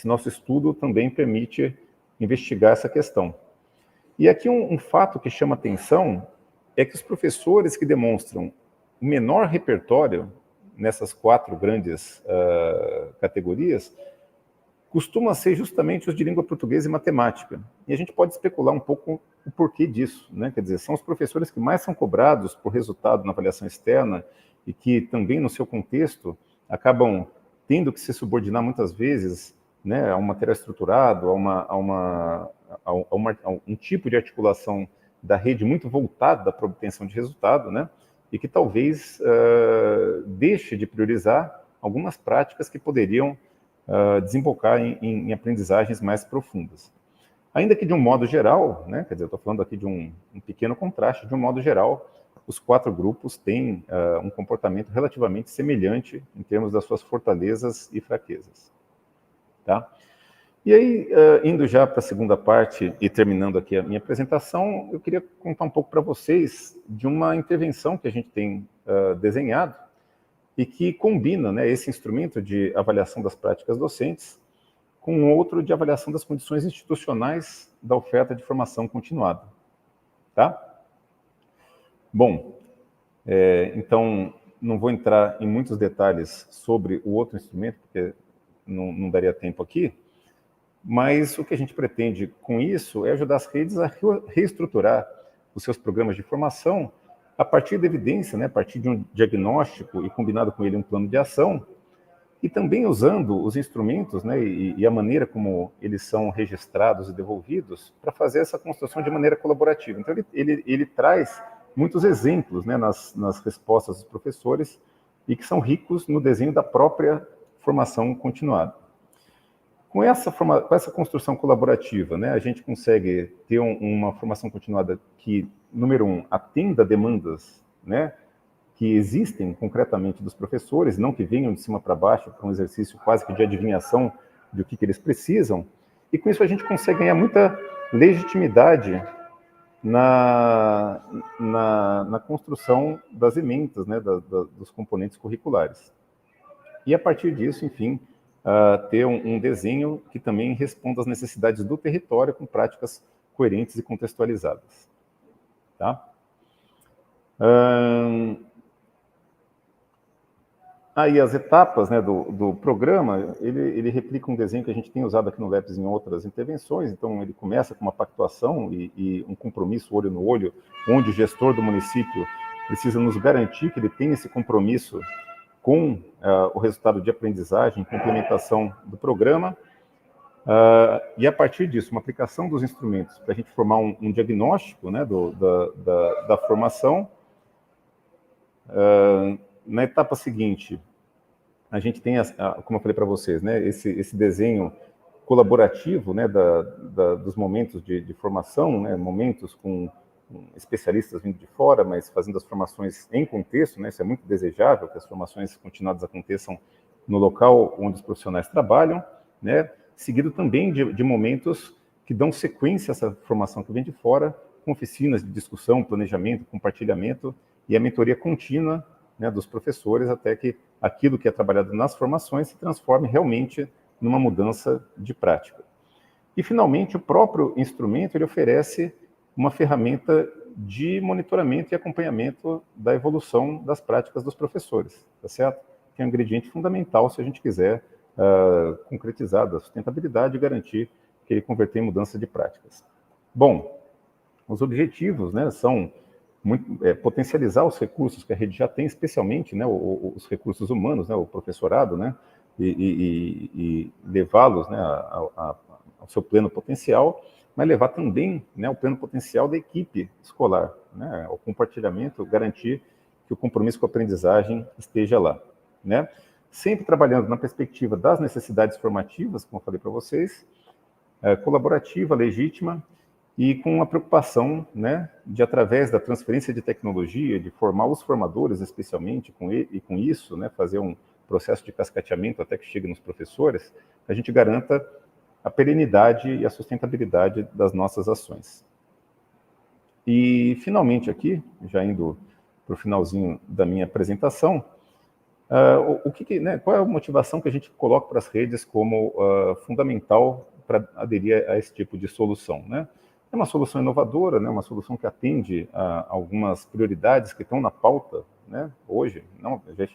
nosso estudo também permite investigar essa questão. E aqui um fato que chama atenção é que os professores que demonstram o menor repertório nessas 4 grandes categorias costumam ser justamente os de língua portuguesa e matemática. E a gente pode especular um pouco o porquê disso, né? Quer dizer, são os professores que mais são cobrados por resultado na avaliação externa e que também, no seu contexto, acabam tendo que se subordinar muitas vezes, né, a um material estruturado, a um tipo de articulação da rede muito voltada para a obtenção de resultado, né? E que talvez deixe de priorizar algumas práticas que poderiam desembocar em aprendizagens mais profundas. Ainda que de um modo geral, né, quer dizer, eu estou falando aqui de um pequeno contraste, de um modo geral, os 4 grupos têm um comportamento relativamente semelhante em termos das suas fortalezas e fraquezas. Tá? E aí, indo já para a segunda parte e terminando aqui a minha apresentação, eu queria contar um pouco para vocês de uma intervenção que a gente tem desenhado e que combina, né, esse instrumento de avaliação das práticas docentes com outro de avaliação das condições institucionais da oferta de formação continuada. Tá? Bom, então, não vou entrar em muitos detalhes sobre o outro instrumento, porque não daria tempo aqui, mas o que a gente pretende com isso é ajudar as redes a reestruturar os seus programas de formação a partir da evidência, né, a partir de um diagnóstico e combinado com ele um plano de ação, e também usando os instrumentos, né, e a maneira como eles são registrados e devolvidos para fazer essa construção de maneira colaborativa. Então, ele traz muitos exemplos, né, nas respostas dos professores e que são ricos no desenho da própria formação continuada. Com essa construção colaborativa, né, a gente consegue ter uma formação continuada que, número 1, atenda a demandas, né, que existem concretamente dos professores, não que venham de cima para baixo para um exercício quase que de adivinhação do que eles precisam, e com isso a gente consegue ganhar muita legitimidade na construção das emendas, né, dos componentes curriculares. E a partir disso, enfim, ter um desenho que também responda às necessidades do território com práticas coerentes e contextualizadas. Tá? Aí as etapas, né, do programa, ele replica um desenho que a gente tem usado aqui no LEPS em outras intervenções. Então, ele começa com uma pactuação e um compromisso olho no olho, onde o gestor do município precisa nos garantir que ele tem esse compromisso com o resultado de aprendizagem, complementação do programa, e a partir disso, uma aplicação dos instrumentos para a gente formar um diagnóstico, né, da formação. Na etapa seguinte, a gente tem, como eu falei para vocês, né, esse desenho colaborativo, né, dos momentos de formação, né, momentos com especialistas vindo de fora, mas fazendo as formações em contexto, né? Isso é muito desejável, que as formações continuadas aconteçam no local onde os profissionais trabalham, né? Seguido também de momentos que dão sequência a essa formação que vem de fora, com oficinas de discussão, planejamento, compartilhamento e a mentoria contínua, né, dos professores, até que aquilo que é trabalhado nas formações se transforme realmente numa mudança de prática. E, finalmente, o próprio instrumento ele oferece uma ferramenta de monitoramento e acompanhamento da evolução das práticas dos professores, tá certo? Que é um ingrediente fundamental se a gente quiser concretizar a sustentabilidade e garantir que ele converter em mudança de práticas. Bom, os objetivos, né, são potencializar os recursos que a rede já tem, especialmente, né, os recursos humanos, né, o professorado, né, e levá-los, né, ao seu pleno potencial, mas levar também, né, o pleno potencial da equipe escolar, né, o compartilhamento, garantir que o compromisso com a aprendizagem esteja lá, né? Sempre trabalhando na perspectiva das necessidades formativas, como eu falei para vocês, colaborativa, legítima, e com uma preocupação, né, de, através da transferência de tecnologia, de formar os formadores, especialmente, e com isso, né, fazer um processo de cascateamento até que chegue nos professores, que a gente garanta a perenidade e a sustentabilidade das nossas ações. E, finalmente, aqui, já indo para o finalzinho da minha apresentação, né, qual é a motivação que a gente coloca para as redes como fundamental para aderir a esse tipo de solução, né? É uma solução inovadora, né, uma solução que atende a algumas prioridades que estão na pauta, né, hoje. Não, eles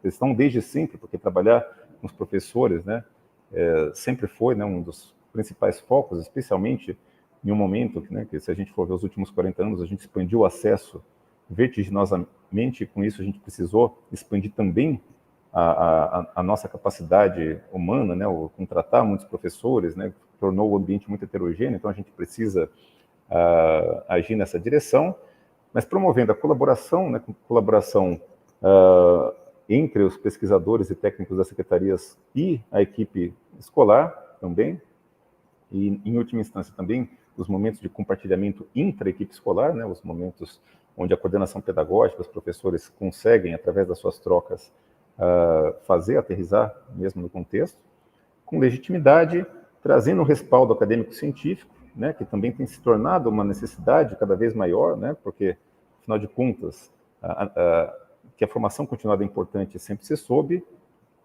estão desde sempre, porque trabalhar com os professores, né, sempre foi, né, um dos principais focos, especialmente em um momento, né, que, se a gente for ver os últimos 40 anos, a gente expandiu o acesso vertiginosamente, e com isso a gente precisou expandir também a nossa capacidade humana, né, o contratar muitos professores, né, tornou o ambiente muito heterogêneo, então a gente precisa agir nessa direção, mas promovendo a colaboração, né, colaboração entre os pesquisadores e técnicos das secretarias e a equipe escolar também, e, em última instância, também os momentos de compartilhamento intra-equipe escolar, né, os momentos onde a coordenação pedagógica, os professores conseguem, através das suas trocas, fazer aterrissar mesmo no contexto, com legitimidade, trazendo um respaldo acadêmico-científico, né, que também tem se tornado uma necessidade cada vez maior, né, porque, afinal de contas, que a formação continuada é importante sempre se soube,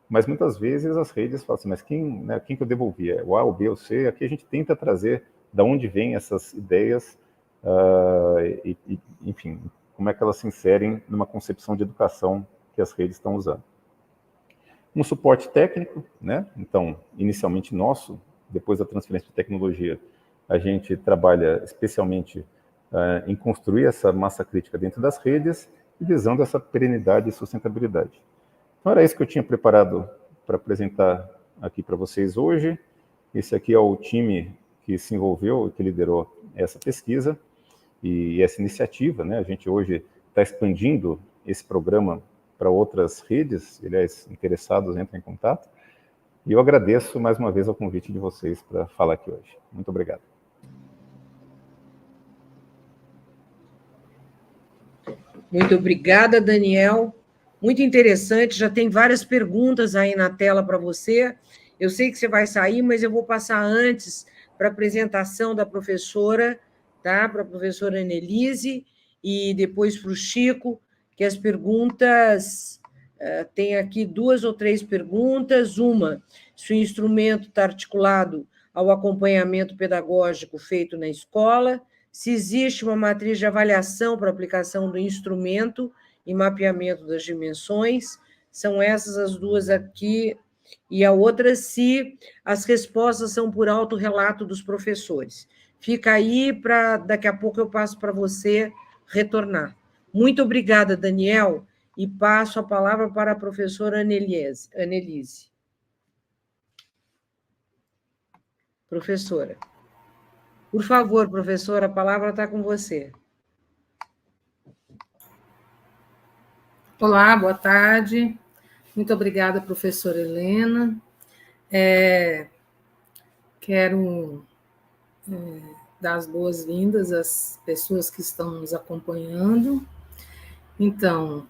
mas muitas vezes as redes falam assim, mas quem que eu devolvi? É o A, o B, o C? Aqui a gente tenta trazer de onde vêm essas ideias, enfim, como é que elas se inserem numa concepção de educação que as redes estão usando. Um suporte técnico, né? Então, inicialmente nosso, depois da transferência de tecnologia, a gente trabalha especialmente em construir essa massa crítica dentro das redes e visando essa perenidade e sustentabilidade. Então, era isso que eu tinha preparado para apresentar aqui para vocês hoje. Esse aqui é o time que se envolveu, que liderou essa pesquisa e essa iniciativa, né? A gente hoje está expandindo esse programa para outras redes, aliás, interessados entrem em contato. E eu agradeço mais uma vez o convite de vocês para falar aqui hoje. Muito obrigado. Muito obrigada, Daniel. Muito interessante, já tem várias perguntas aí na tela para você. Eu sei que você vai sair, mas eu vou passar antes para a apresentação da professora, tá? Para a professora Annelise, e depois para o Chico, que as perguntas... tem aqui 2 ou 3 perguntas. Uma, se o instrumento está articulado ao acompanhamento pedagógico feito na escola, se existe uma matriz de avaliação para aplicação do instrumento e mapeamento das dimensões. São essas as 2 aqui. E a outra, se as respostas são por autorrelato dos professores. Fica aí para daqui a pouco eu passo para você retornar. Muito obrigada, Daniel, e passo a palavra para a professora Annelise. Professora. Por favor, professora, a palavra está com você. Olá, boa tarde. Muito obrigada, professora Helena. Quero dar as boas-vindas às pessoas que estão nos acompanhando. Então,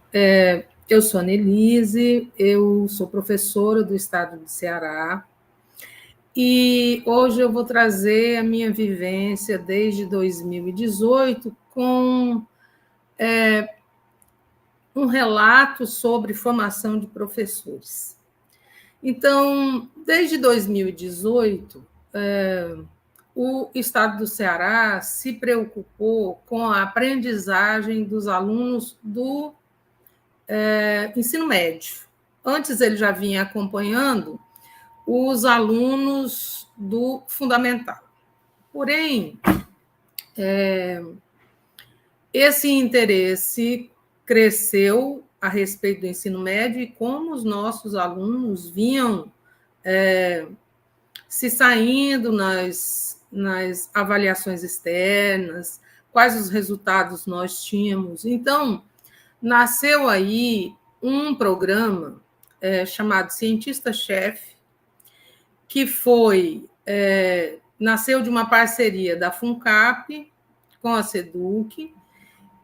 eu sou Annelise, eu sou professora do estado do Ceará, e hoje eu vou trazer a minha vivência desde 2018 com um relato sobre formação de professores. Então, desde 2018, o estado do Ceará se preocupou com a aprendizagem dos alunos do ensino médio. Antes ele já vinha acompanhando os alunos do fundamental. Porém, esse interesse cresceu a respeito do ensino médio e como os nossos alunos vinham se saindo nas avaliações externas, quais os resultados nós tínhamos. Então, nasceu aí um programa chamado Cientista-Chefe, que nasceu de uma parceria da FUNCAP com a SEDUC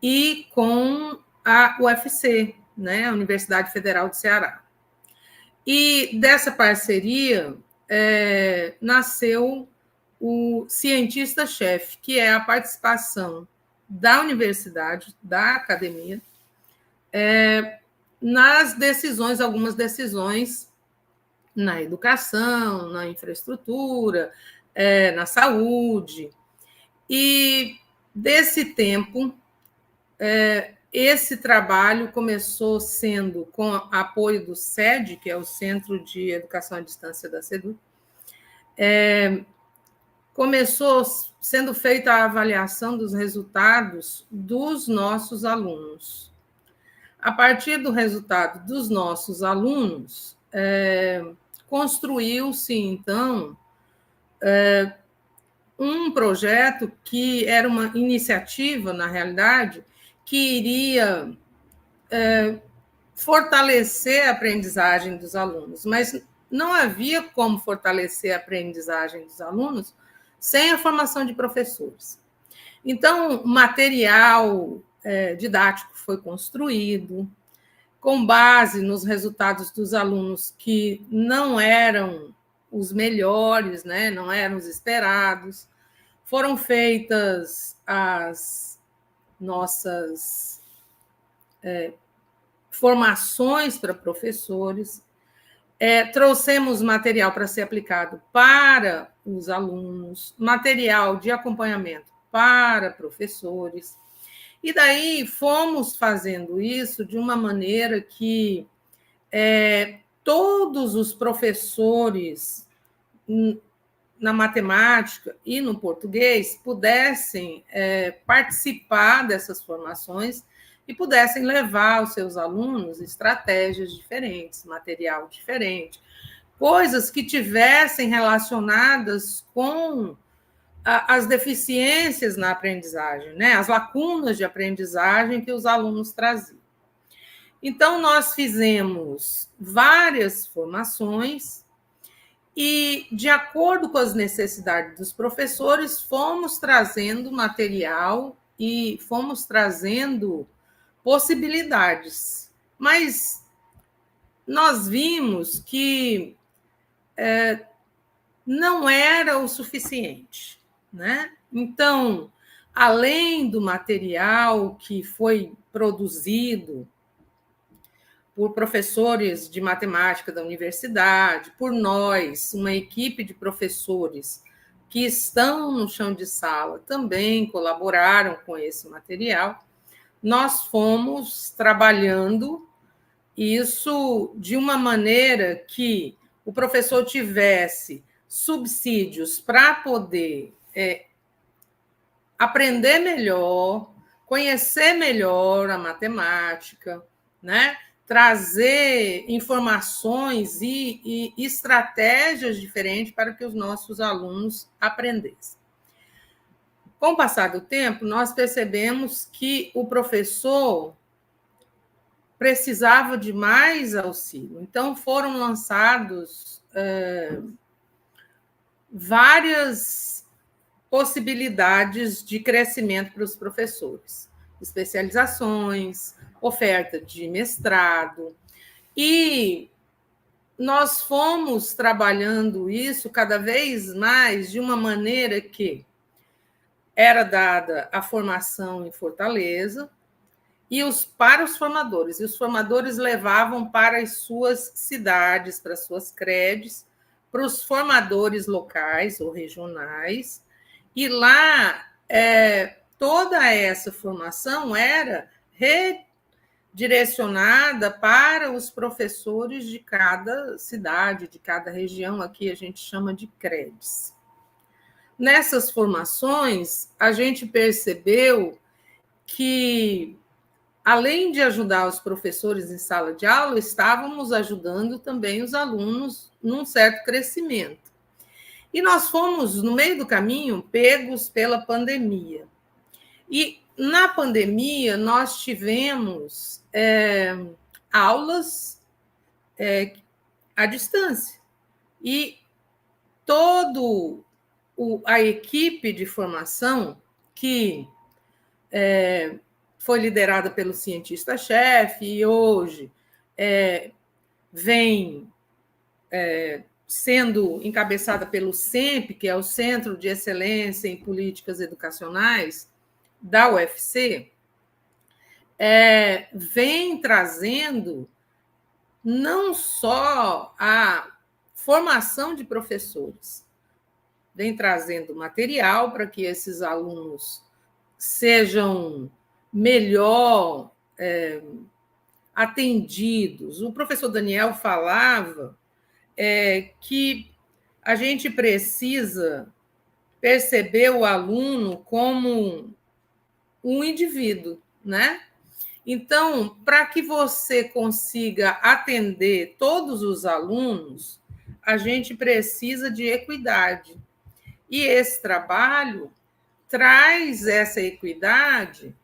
e com a UFC, né, a Universidade Federal do Ceará. E dessa parceria nasceu o Cientista-Chefe, que é a participação da universidade, da academia, nas decisões, algumas decisões na educação, na infraestrutura, na saúde. E desse tempo, esse trabalho começou sendo com apoio do CED, que é o Centro de Educação à Distância da SEDUC, começou sendo feita a avaliação dos resultados dos nossos alunos. A partir do resultado dos nossos alunos, construiu-se, então, um projeto que era uma iniciativa, na realidade, que iria fortalecer a aprendizagem dos alunos, mas não havia como fortalecer a aprendizagem dos alunos sem a formação de professores. Então, material didático foi construído, com base nos resultados dos alunos que não eram os melhores, né, não eram os esperados. Foram feitas as nossas formações para professores, trouxemos material para ser aplicado para os alunos, material de acompanhamento para professores, e daí fomos fazendo isso de uma maneira que todos os professores na matemática e no português pudessem participar dessas formações e pudessem levar aos seus alunos estratégias diferentes, material diferente, coisas que tivessem relacionadas com as deficiências na aprendizagem, né? As lacunas de aprendizagem que os alunos traziam. Então, nós fizemos várias formações e, de acordo com as necessidades dos professores, fomos trazendo material e fomos trazendo possibilidades. Mas nós vimos que não era o suficiente, né? Então, além do material que foi produzido por professores de matemática da universidade, por nós, uma equipe de professores que estão no chão de sala também colaboraram com esse material, nós fomos trabalhando isso de uma maneira que o professor tivesse subsídios para poder aprender melhor, conhecer melhor a matemática, né? Trazer informações e estratégias diferentes para que os nossos alunos aprendessem. Com o passar do tempo, nós percebemos que o professor precisava de mais auxílio. Então, foram lançados várias possibilidades de crescimento para os professores. Especializações, oferta de mestrado. E nós fomos trabalhando isso cada vez mais de uma maneira que era dada a formação em Fortaleza para os formadores. E os formadores levavam para as suas cidades, para as suas credes, para os formadores locais ou regionais. E lá, toda essa formação era redirecionada para os professores de cada cidade, de cada região. Aqui a gente chama de credes. Nessas formações, a gente percebeu que, além de ajudar os professores em sala de aula, estávamos ajudando também os alunos num certo crescimento. E nós fomos, no meio do caminho, pegos pela pandemia. E, na pandemia, nós tivemos aulas à distância. E toda a equipe de formação, que foi liderada pelo cientista-chefe e hoje vem sendo encabeçada pelo CEMP, que é o Centro de Excelência em Políticas Educacionais da UFC, vem trazendo não só a formação de professores, vem trazendo material para que esses alunos sejam melhor atendidos. O professor Daniel falava que a gente precisa perceber o aluno como um indivíduo, né? Então, para que você consiga atender todos os alunos, a gente precisa de equidade. E esse trabalho traz essa equidade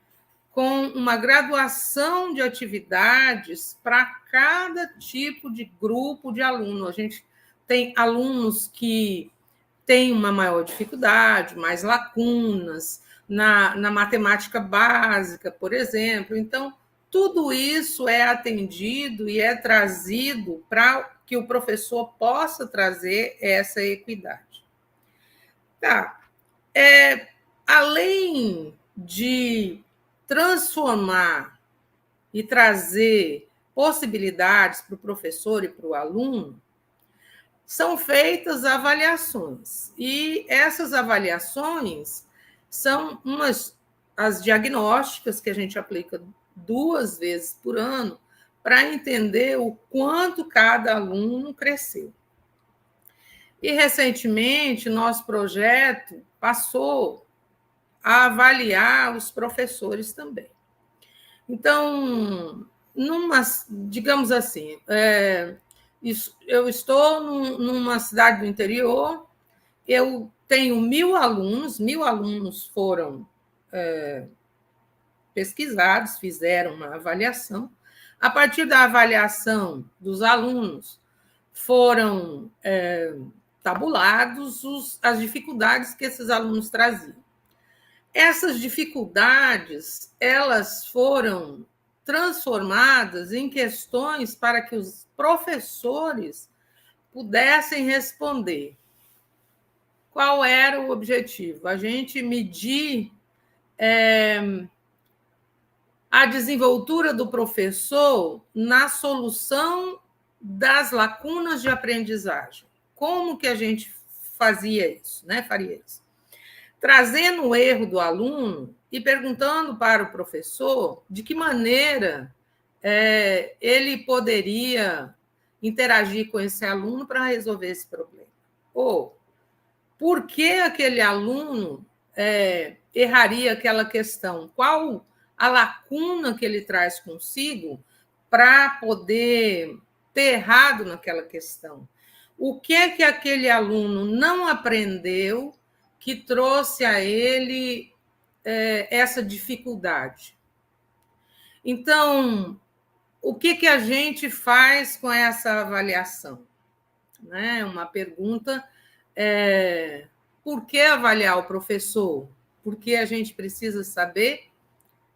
com uma graduação de atividades para cada tipo de grupo de aluno. A gente tem alunos que têm uma maior dificuldade, mais lacunas. na matemática básica, por exemplo. Então, tudo isso é atendido e é trazido para que o professor possa trazer essa equidade. Tá. Além de transformar e trazer possibilidades para o professor e para o aluno, são feitas avaliações. E essas avaliações são as diagnósticas que a gente aplica 2 vezes por ano para entender o quanto cada aluno cresceu. E, recentemente, nosso projeto passou a avaliar os professores também. Então, digamos assim, eu estou numa cidade do interior, eu tenho 1.000 alunos foram pesquisados, fizeram uma avaliação. A partir da avaliação dos alunos, foram tabulados as dificuldades que esses alunos traziam. Essas dificuldades, elas foram transformadas em questões para que os professores pudessem responder. Qual era o objetivo? A gente medir a desenvoltura do professor na solução das lacunas de aprendizagem. Como que a gente fazia isso, né? Faria isso? Trazendo o erro do aluno e perguntando para o professor de que maneira ele poderia interagir com esse aluno para resolver esse problema. Ou por que aquele aluno erraria aquela questão? Qual a lacuna que ele traz consigo para poder ter errado naquela questão? O que é que aquele aluno não aprendeu que trouxe a ele essa dificuldade? Então, o que a gente faz com essa avaliação? Né? Uma pergunta, por que avaliar o professor? Porque a gente precisa saber,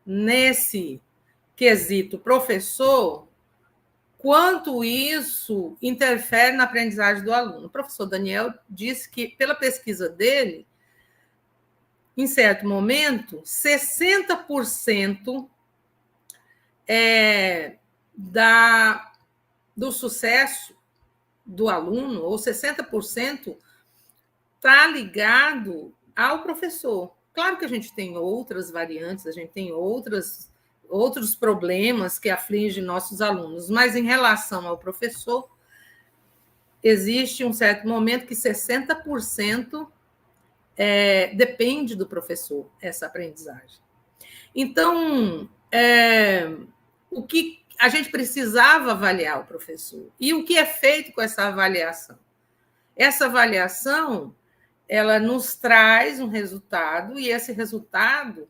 nesse quesito professor, quanto isso interfere na aprendizagem do aluno. O professor Daniel disse que, pela pesquisa dele, em certo momento, 60% do sucesso do aluno, ou 60%, está ligado ao professor. Claro que a gente tem outras variantes, a gente tem outros problemas que afligem nossos alunos, mas em relação ao professor, existe um certo momento que 60% depende do professor, essa aprendizagem. Então, o que a gente precisava avaliar o professor. E o que é feito com essa avaliação? Essa avaliação, ela nos traz um resultado, e esse resultado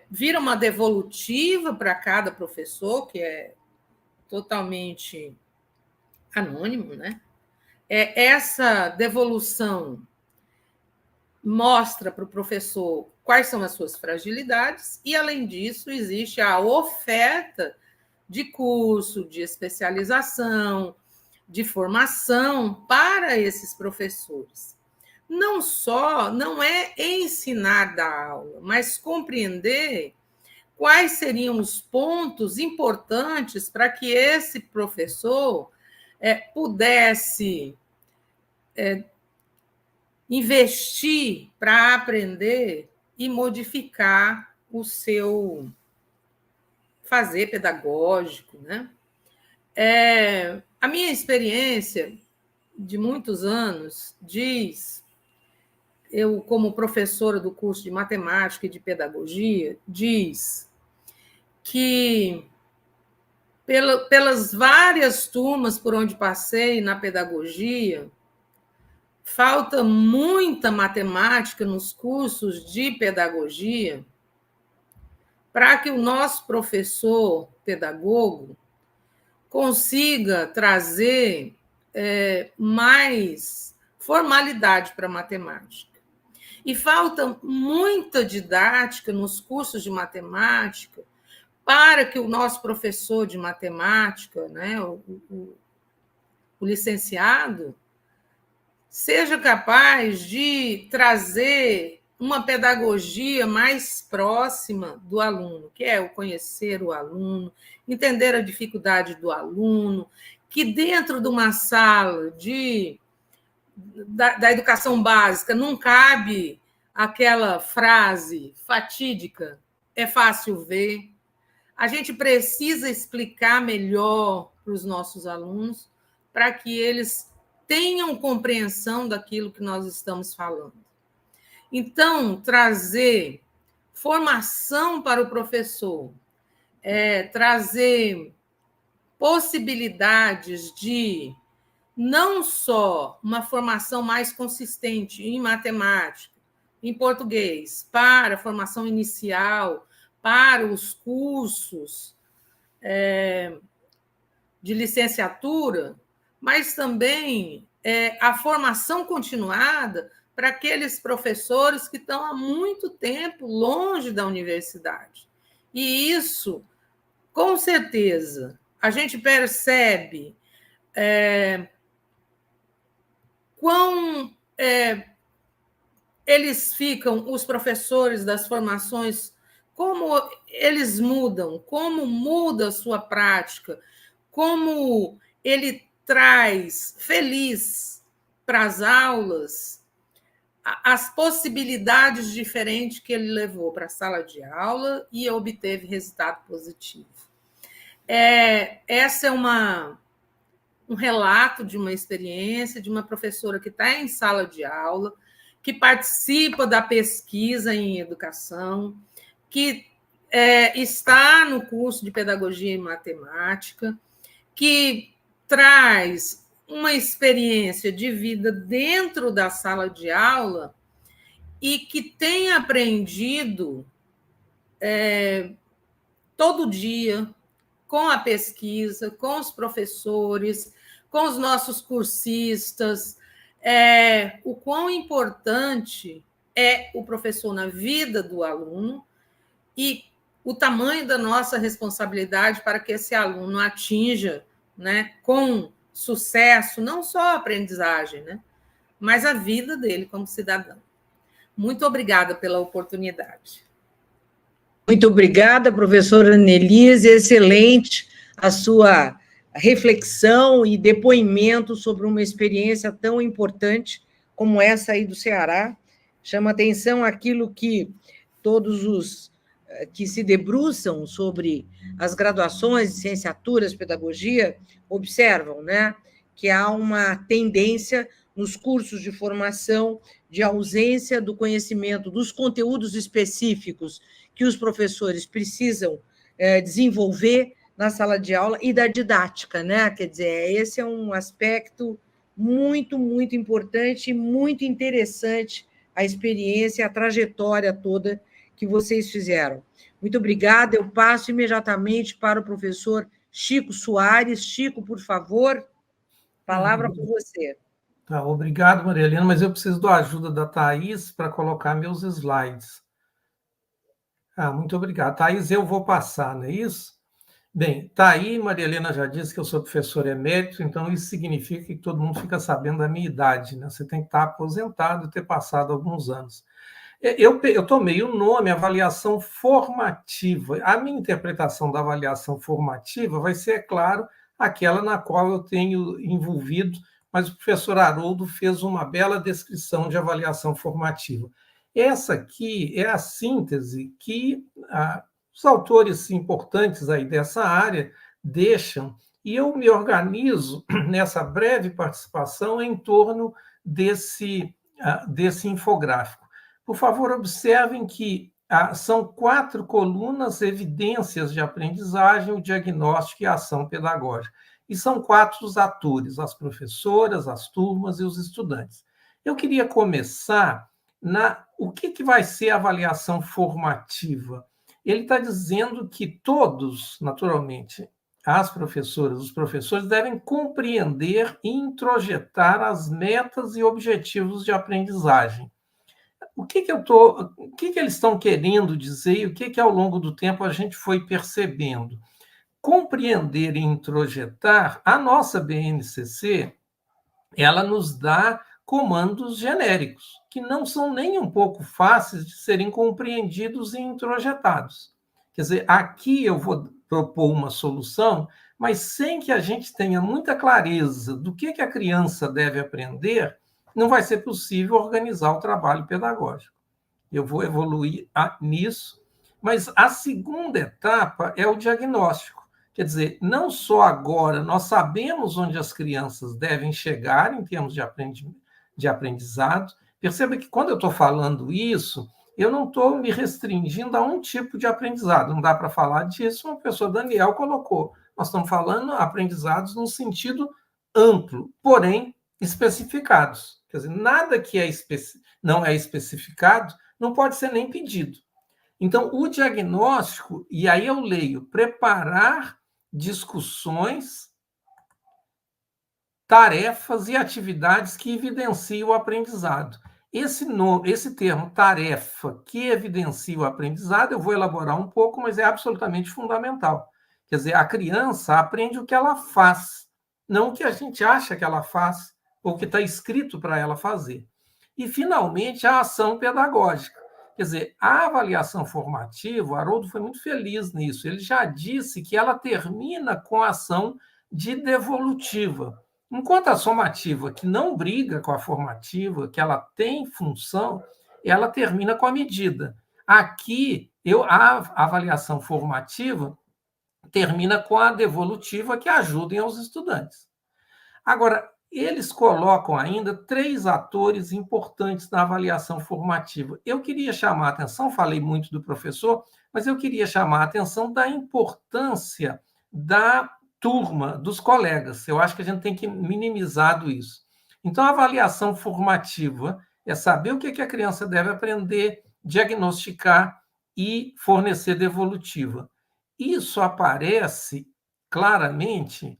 vira uma devolutiva para cada professor, que é totalmente anônimo, né? Essa devolução mostra para o professor quais são as suas fragilidades, e, além disso, existe a oferta de curso, de especialização, de formação para esses professores. Não é ensinar da aula, mas compreender quais seriam os pontos importantes para que esse professor pudesse investir para aprender e modificar o seu fazer pedagógico, né? A minha experiência de muitos anos eu, como professora do curso de matemática e de pedagogia, diz que, pelas várias turmas por onde passei na pedagogia, falta muita matemática nos cursos de pedagogia para que o nosso professor pedagogo consiga trazer mais formalidade para a matemática. E falta muita didática nos cursos de matemática para que o nosso professor de matemática, né, o licenciado, seja capaz de trazer uma pedagogia mais próxima do aluno, que é o conhecer o aluno, entender a dificuldade do aluno, que dentro de uma sala da educação básica não cabe aquela frase fatídica, é fácil ver. A gente precisa explicar melhor para os nossos alunos, para que eles tenham compreensão daquilo que nós estamos falando. Então, trazer formação para o professor, trazer possibilidades de não só uma formação mais consistente em matemática, em português, para a formação inicial, para os cursos de licenciatura, mas também a formação continuada para aqueles professores que estão há muito tempo longe da universidade. E isso, com certeza, a gente percebe quão eles ficam, os professores das formações, como eles mudam, como muda a sua prática, como ele traz feliz para as aulas as possibilidades diferentes que ele levou para a sala de aula e obteve resultado positivo. Essa é um relato de uma experiência de uma professora que está em sala de aula, que participa da pesquisa em educação, que está no curso de pedagogia e matemática, que traz uma experiência de vida dentro da sala de aula e que tem aprendido todo dia com a pesquisa, com os professores, com os nossos cursistas, o quão importante é o professor na vida do aluno e o tamanho da nossa responsabilidade para que esse aluno atinja, né, com sucesso, não só a aprendizagem, né, mas a vida dele como cidadão. Muito obrigada pela oportunidade. Muito obrigada, professora Annelise. Excelente a sua reflexão e depoimento sobre uma experiência tão importante como essa aí do Ceará. Chama atenção aquilo que todos os que se debruçam sobre as graduações, licenciaturas, pedagogia, observam, né, que há uma tendência nos cursos de formação de ausência do conhecimento dos conteúdos específicos que os professores precisam desenvolver na sala de aula e da didática, né? Quer dizer, esse é um aspecto muito, muito importante e muito interessante, a experiência, a trajetória toda que vocês fizeram. Muito obrigada. Eu passo imediatamente para o professor Chico Soares. Chico, por favor, palavra com você. Tá, obrigado, Maria Helena, mas eu preciso da ajuda da Thaís para colocar meus slides. Muito obrigado. Thaís, eu vou passar, não é isso? Bem, tá aí, Maria Helena já disse que eu sou professor emérito, então isso significa que todo mundo fica sabendo da minha idade, né? Você tem que estar aposentado e ter passado alguns anos. Eu tomei o nome avaliação formativa. A minha interpretação da avaliação formativa vai ser, é claro, aquela na qual eu tenho envolvido, mas o professor Haroldo fez uma bela descrição de avaliação formativa. Essa aqui é a síntese que os autores importantes aí dessa área deixam, e eu me organizo nessa breve participação em torno desse infográfico. Por favor, observem que são 4 colunas: evidências de aprendizagem, o diagnóstico e a ação pedagógica. E são 4 os atores: as professoras, as turmas e os estudantes. Eu queria começar o que vai ser a avaliação formativa. Ele está dizendo que todos, naturalmente, as professoras, os professores devem compreender e introjetar as metas e objetivos de aprendizagem. O que eles estão querendo dizer e o que ao longo do tempo a gente foi percebendo? Compreender e introjetar, a nossa BNCC, ela nos dá comandos genéricos, que não são nem um pouco fáceis de serem compreendidos e introjetados. Quer dizer, aqui eu vou propor uma solução, mas sem que a gente tenha muita clareza do que a criança deve aprender, não vai ser possível organizar o trabalho pedagógico. Eu vou evoluir nisso, mas a segunda etapa é o diagnóstico. Quer dizer, não só agora nós sabemos onde as crianças devem chegar em termos de aprendizado. Perceba que quando eu estou falando isso, eu não estou me restringindo a um tipo de aprendizado. Não dá para falar disso, o professor Daniel colocou. Nós estamos falando aprendizados num sentido amplo, porém especificados. Quer dizer, nada que não é especificado não pode ser nem pedido. Então, o diagnóstico, e aí eu leio, preparar discussões, tarefas e atividades que evidenciam o aprendizado. Esse termo, tarefa, que evidencia o aprendizado, eu vou elaborar um pouco, mas é absolutamente fundamental. Quer dizer, a criança aprende o que ela faz, não o que a gente acha que ela faz, ou que está escrito para ela fazer. E, finalmente, a ação pedagógica. Quer dizer, a avaliação formativa, o Haroldo foi muito feliz nisso, ele já disse que ela termina com a ação de devolutiva. Enquanto a somativa, que não briga com a formativa, que ela tem função, ela termina com a medida. Aqui, a avaliação formativa termina com a devolutiva, que ajudem aos estudantes. Agora, eles colocam ainda 3 atores importantes na avaliação formativa. Eu queria chamar a atenção, falei muito do professor, mas eu queria chamar a atenção da importância da turma, dos colegas. Eu acho que a gente tem que minimizar isso. Então, a avaliação formativa é saber o que a criança deve aprender, diagnosticar e fornecer devolutiva. Isso aparece claramente,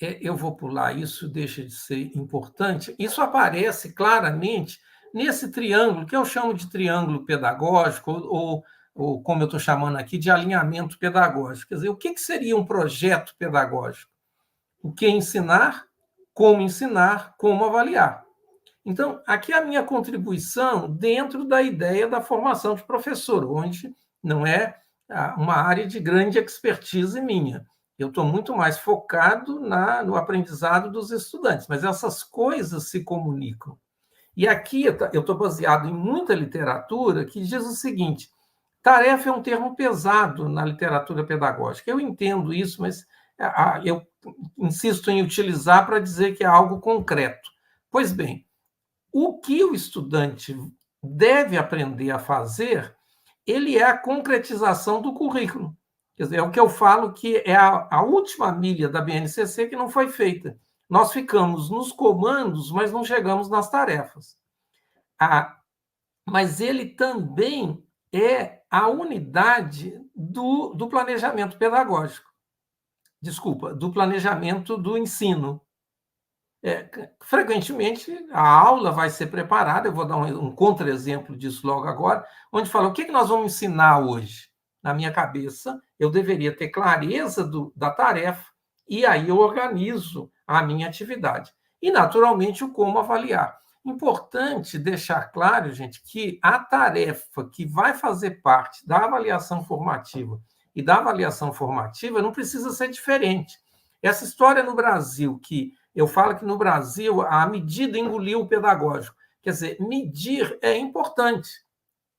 eu vou pular isso, deixa de ser importante, isso aparece claramente nesse triângulo, que eu chamo de triângulo pedagógico, ou como eu estou chamando aqui, de alinhamento pedagógico. Quer dizer, o que seria um projeto pedagógico? O que ensinar, como avaliar. Então, aqui é a minha contribuição dentro da ideia da formação de professor, onde não é uma área de grande expertise minha. Eu estou muito mais focado no aprendizado dos estudantes, mas essas coisas se comunicam. E aqui eu estou baseado em muita literatura que diz o seguinte: tarefa é um termo pesado na literatura pedagógica. Eu entendo isso, mas eu insisto em utilizar para dizer que é algo concreto. Pois bem, o que o estudante deve aprender a fazer, ele é a concretização do currículo. Quer dizer, é o que eu falo que é a última milha da BNCC que não foi feita. Nós ficamos nos comandos, mas não chegamos nas tarefas. Mas ele também é a unidade do planejamento pedagógico. Desculpa, do planejamento do ensino. Frequentemente, a aula vai ser preparada, eu vou dar um contra-exemplo disso logo agora, onde fala o que nós vamos ensinar hoje. Na minha cabeça, eu deveria ter clareza da tarefa, e aí eu organizo a minha atividade. E, naturalmente, o como avaliar. Importante deixar claro, gente, que a tarefa que vai fazer parte da avaliação formativa e da avaliação formativa não precisa ser diferente. Essa história no Brasil, que eu falo que no Brasil a medida engoliu o pedagógico. Quer dizer, medir é importante,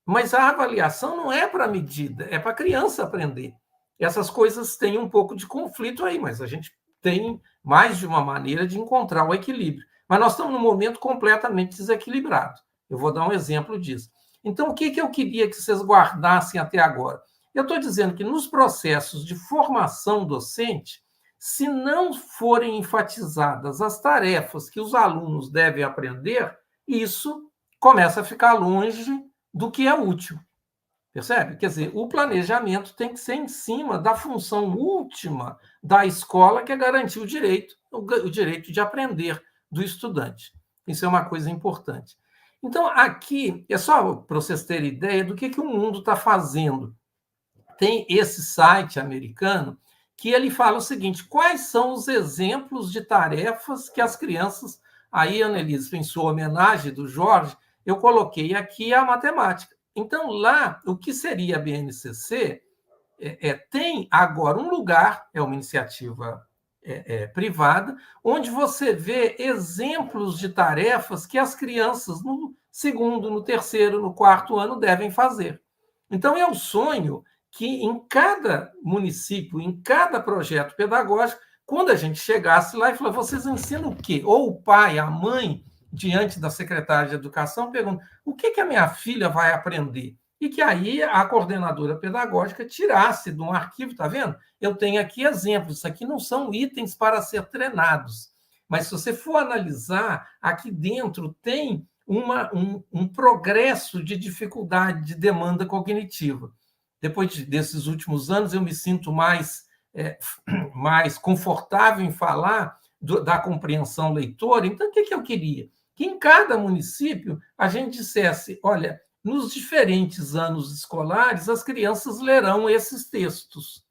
mas a avaliação não é para medida, é para a criança aprender. Essas coisas têm um pouco de conflito aí, mas a gente tem mais de uma maneira de encontrar o equilíbrio. Mas nós estamos num momento completamente desequilibrado. Eu vou dar um exemplo disso. Então, o que eu queria que vocês guardassem até agora? Eu estou dizendo que nos processos de formação docente, se não forem enfatizadas as tarefas que os alunos devem aprender, isso começa a ficar longe do que é útil. Percebe? Quer dizer, o planejamento tem que ser em cima da função última da escola, que é garantir o direito de aprender do estudante. Isso é uma coisa importante. Então, aqui, é só para vocês terem ideia do que o mundo está fazendo. Tem esse site americano que ele fala o seguinte: quais são os exemplos de tarefas que as crianças... Aí, Annelise, em sua homenagem do Jorge, eu coloquei aqui a matemática. Então, lá, o que seria a BNCC tem agora um lugar, é uma iniciativa privada, onde você vê exemplos de tarefas que as crianças no segundo, no terceiro, no quarto ano devem fazer. Então, é o sonho que em cada município, em cada projeto pedagógico, quando a gente chegasse lá e falasse: vocês ensinam o quê? Ou o pai, a mãe, diante da secretária de Educação, pergunta: o que a minha filha vai aprender? E que aí a coordenadora pedagógica tirasse de um arquivo, está vendo? Eu tenho aqui exemplos, isso aqui não são itens para ser treinados, mas se você for analisar, aqui dentro tem um progresso de dificuldade, de demanda cognitiva. Depois desses últimos anos, eu me sinto mais confortável em falar da compreensão leitora. Então, o que eu queria? Que em cada município a gente dissesse: olha, nos diferentes anos escolares, as crianças lerão esses textos.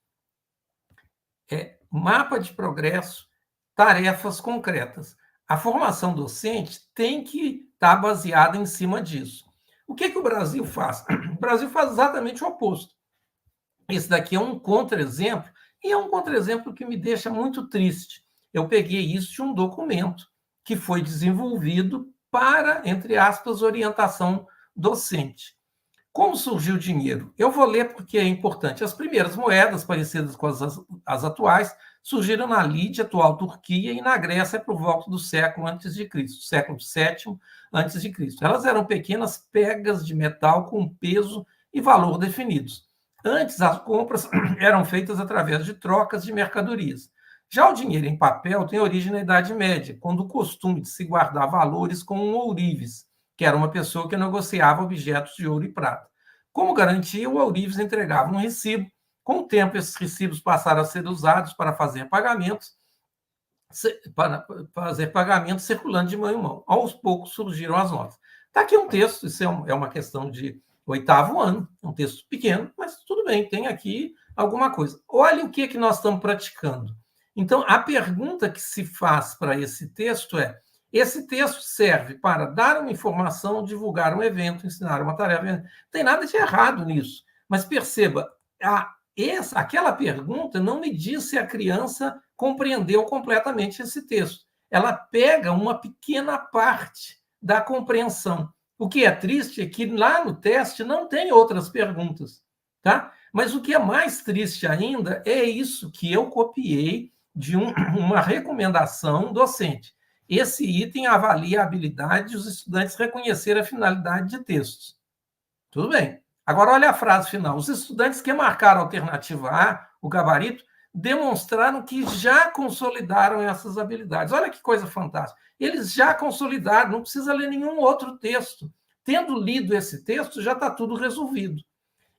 Mapa de progresso, tarefas concretas. A formação docente tem que estar baseada em cima disso. O que o Brasil faz? O Brasil faz exatamente o oposto. Esse daqui é um contra-exemplo, e é um contra-exemplo que me deixa muito triste. Eu peguei isso de um documento que foi desenvolvido para, entre aspas, orientação docente. Como surgiu o dinheiro? Eu vou ler porque é importante. As primeiras moedas, parecidas com as atuais, surgiram na Lídia, atual Turquia, e na Grécia por volta do século a.C., século VII a.C. Elas eram pequenas pegas de metal com peso e valor definidos. Antes, as compras eram feitas através de trocas de mercadorias. Já o dinheiro em papel tem origem na Idade Média, quando o costume de se guardar valores com um ourives, que era uma pessoa que negociava objetos de ouro e prata. Como garantia, o ourives entregava um recibo. Com o tempo, esses recibos passaram a ser usados para fazer pagamentos circulando de mão em mão. Aos poucos surgiram as notas. Está aqui um texto, isso é uma questão de 8º ano, é um texto pequeno, mas tudo bem, tem aqui alguma coisa. Olha o que nós estamos praticando. Então, a pergunta que se faz para esse texto é: esse texto serve para dar uma informação, divulgar um evento, ensinar uma tarefa? Não tem nada de errado nisso, mas perceba, aquela pergunta não me diz se a criança compreendeu completamente esse texto. Ela pega uma pequena parte da compreensão. O que é triste é que lá no teste não tem outras perguntas, tá? Mas o que é mais triste ainda é isso que eu copiei de uma recomendação docente. Esse item avalia a habilidade de os estudantes reconhecer a finalidade de textos. Tudo bem. Agora, olha a frase final. Os estudantes que marcaram a alternativa A, o gabarito, demonstraram que já consolidaram essas habilidades. Olha que coisa fantástica. Eles já consolidaram, não precisa ler nenhum outro texto. Tendo lido esse texto, já está tudo resolvido.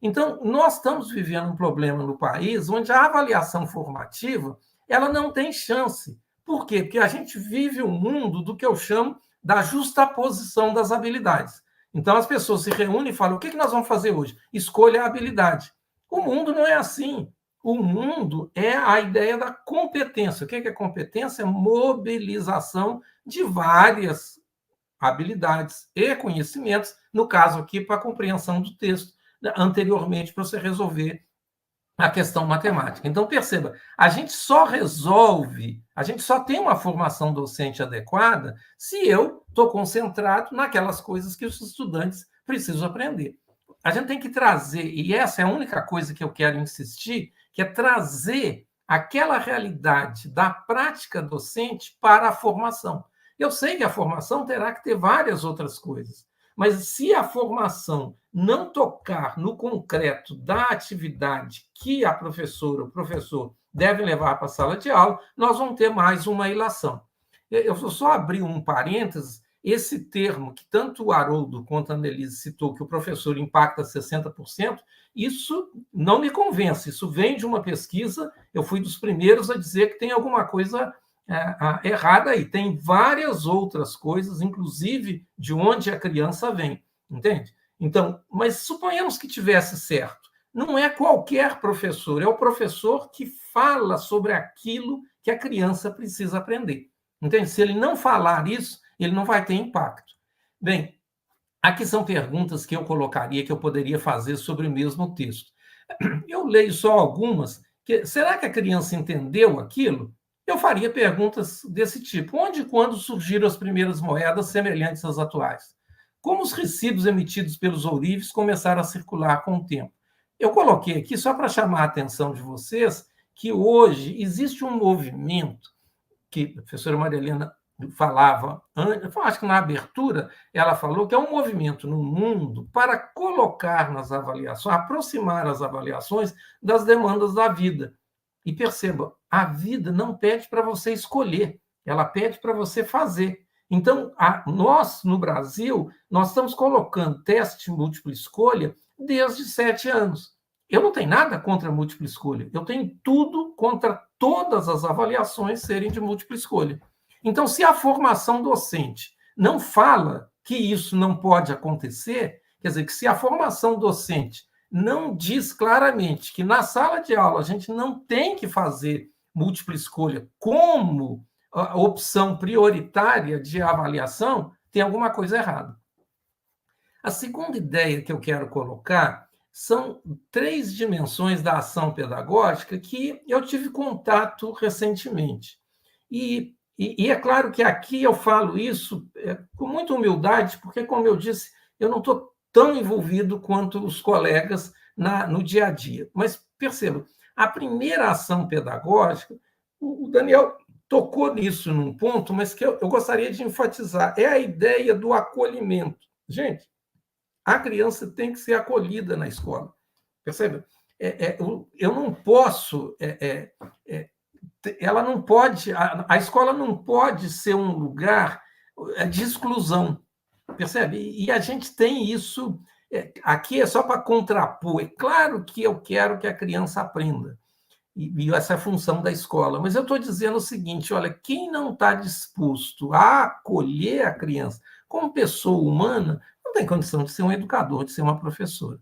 Então, nós estamos vivendo um problema no país onde a avaliação formativa ela não tem chance. Por quê? Porque a gente vive um mundo do que eu chamo da justaposição das habilidades. Então, as pessoas se reúnem e falam: o que nós vamos fazer hoje? Escolha a habilidade. O mundo não é assim. O mundo é a ideia da competência. O que é competência? É mobilização de várias habilidades e conhecimentos, no caso aqui, para a compreensão do texto, anteriormente, para você resolver a questão matemática. Então, perceba, a gente só tem uma formação docente adequada se eu estou concentrado naquelas coisas que os estudantes precisam aprender. A gente tem que trazer, e essa é a única coisa que eu quero insistir, que é trazer aquela realidade da prática docente para a formação. Eu sei que a formação terá que ter várias outras coisas, mas se a formação não tocar no concreto da atividade que a professora ou o professor devem levar para a sala de aula, nós vamos ter mais uma ilação. Eu vou só abrir um parênteses. esse termo que tanto o Haroldo quanto a Annelise citou, que o professor impacta 60%, isso não me convence. Isso vem de uma pesquisa, eu fui dos primeiros a dizer que tem alguma coisa errada aí. Tem várias outras coisas, inclusive de onde a criança vem, entende? Então, mas suponhamos que tivesse certo. Não é qualquer professor, é o professor que fala sobre aquilo que a criança precisa aprender. Entende? Se ele não falar isso, ele não vai ter impacto. Bem, aqui são perguntas que eu colocaria, que eu poderia fazer sobre o mesmo texto. Eu leio só algumas. Será que a criança entendeu aquilo? Eu faria perguntas desse tipo. Onde e quando surgiram as primeiras moedas semelhantes às atuais? Como os recibos emitidos pelos ourives começaram a circular com o tempo? Eu coloquei aqui só para chamar a atenção de vocês que hoje existe um movimento que a professora Maria Helena falava, acho que na abertura, ela falou que é um movimento no mundo para colocar nas avaliações, aproximar as avaliações das demandas da vida. E perceba, a vida não pede para você escolher, ela pede para você fazer. Então, nós, no Brasil, nós estamos colocando teste de múltipla escolha desde 7 anos. Eu não tenho nada contra a múltipla escolha, eu tenho tudo contra todas as avaliações serem de múltipla escolha. Então, se a formação docente não fala que isso não pode acontecer, quer dizer, que se a formação docente não diz claramente que na sala de aula a gente não tem que fazer múltipla escolha como a opção prioritária de avaliação, tem alguma coisa errada. A segunda ideia que eu quero colocar são 3 dimensões da ação pedagógica que eu tive contato recentemente. E é claro que aqui eu falo isso com muita humildade, porque, como eu disse, eu não estou tão envolvido quanto os colegas no dia a dia. Mas perceba, a primeira ação pedagógica, o Daniel tocou nisso num ponto, mas que eu gostaria de enfatizar, é a ideia do acolhimento. Gente, a criança tem que ser acolhida na escola. Percebe? Eu não posso... ela não pode... A escola não pode ser um lugar de exclusão. Percebe? E a gente tem isso... Aqui é só para contrapor. É claro que eu quero que a criança aprenda. E essa é a função da escola. Mas eu estou dizendo o seguinte, olha, quem não está disposto a acolher a criança como pessoa humana, não tem condição de ser um educador, de ser uma professora.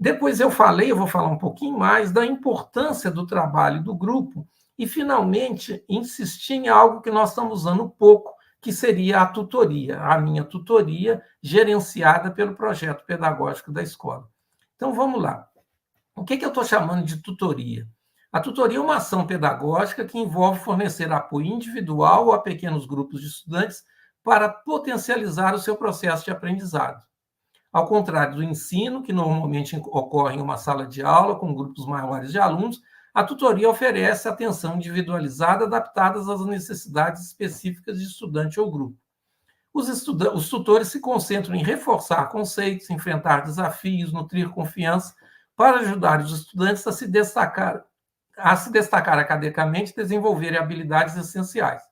Depois eu vou falar um pouquinho mais da importância do trabalho do grupo e, finalmente, insistir em algo que nós estamos usando pouco, que seria a tutoria, a minha tutoria, gerenciada pelo projeto pedagógico da escola. Então, vamos lá. O que eu estou chamando de tutoria? A tutoria é uma ação pedagógica que envolve fornecer apoio individual a pequenos grupos de estudantes para potencializar o seu processo de aprendizado. Ao contrário do ensino, que normalmente ocorre em uma sala de aula com grupos maiores de alunos, a tutoria oferece atenção individualizada adaptada às necessidades específicas de estudante ou grupo. Os tutores se concentram em reforçar conceitos, enfrentar desafios, nutrir confiança para ajudar os estudantes a se destacar academicamente e desenvolverem habilidades essenciais.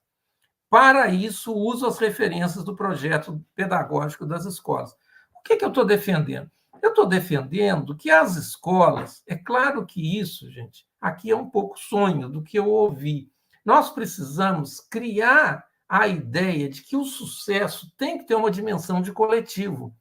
Para isso, uso as referências do projeto pedagógico das escolas. O que eu estou defendendo? Eu estou defendendo que as escolas, é claro que isso, gente, aqui é um pouco sonho do que eu ouvi. Nós precisamos criar a ideia de que o sucesso tem que ter uma dimensão de coletivo.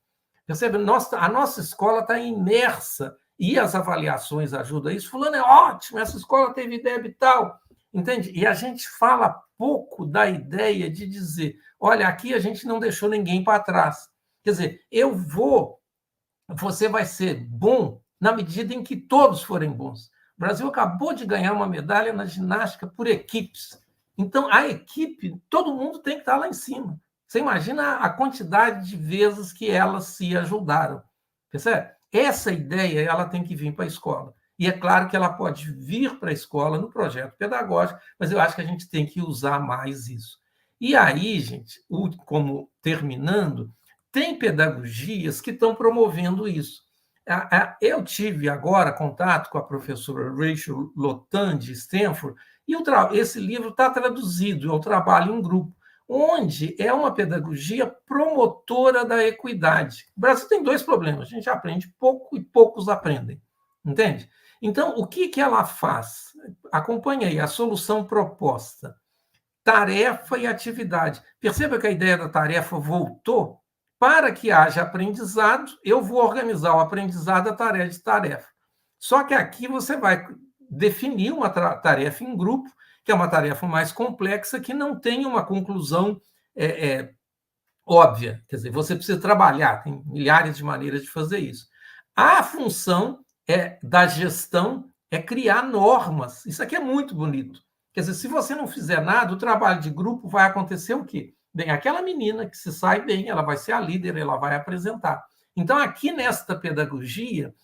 Percebe? A nossa escola está imersa e as avaliações ajudam isso. Fulano é ótimo, essa escola teve ideia e tal. Entende? E a gente fala pouco da ideia de dizer, olha, aqui a gente não deixou ninguém para trás. Quer dizer, você vai ser bom na medida em que todos forem bons. O Brasil acabou de ganhar uma medalha na ginástica por equipes. Então, a equipe, todo mundo tem que estar lá em cima. Você imagina a quantidade de vezes que elas se ajudaram. Percebe? Essa ideia ela tem que vir para a escola. E é claro que ela pode vir para a escola no projeto pedagógico, mas eu acho que a gente tem que usar mais isso. E aí, gente, como terminando, tem pedagogias que estão promovendo isso. Eu tive agora contato com a professora Rachel Lotan, de Stanford, e esse livro está traduzido, é o Trabalho em Grupo, onde é uma pedagogia promotora da equidade. O Brasil tem dois problemas: a gente aprende pouco e poucos aprendem, entende? Então, o que ela faz? Acompanhe aí a solução proposta: tarefa e atividade. Perceba que a ideia da tarefa voltou. Para que haja aprendizado, eu vou organizar o aprendizado através de tarefa. Só que aqui você vai definir uma tarefa em grupo, que é uma tarefa mais complexa, que não tem uma conclusão óbvia. Quer dizer, você precisa trabalhar, tem milhares de maneiras de fazer isso. A função da gestão é criar normas. Isso aqui é muito bonito. Quer dizer, se você não fizer nada, o trabalho de grupo vai acontecer o quê? Bem, aquela menina que se sai bem, ela vai ser a líder, ela vai apresentar. Então, aqui nesta pedagogia,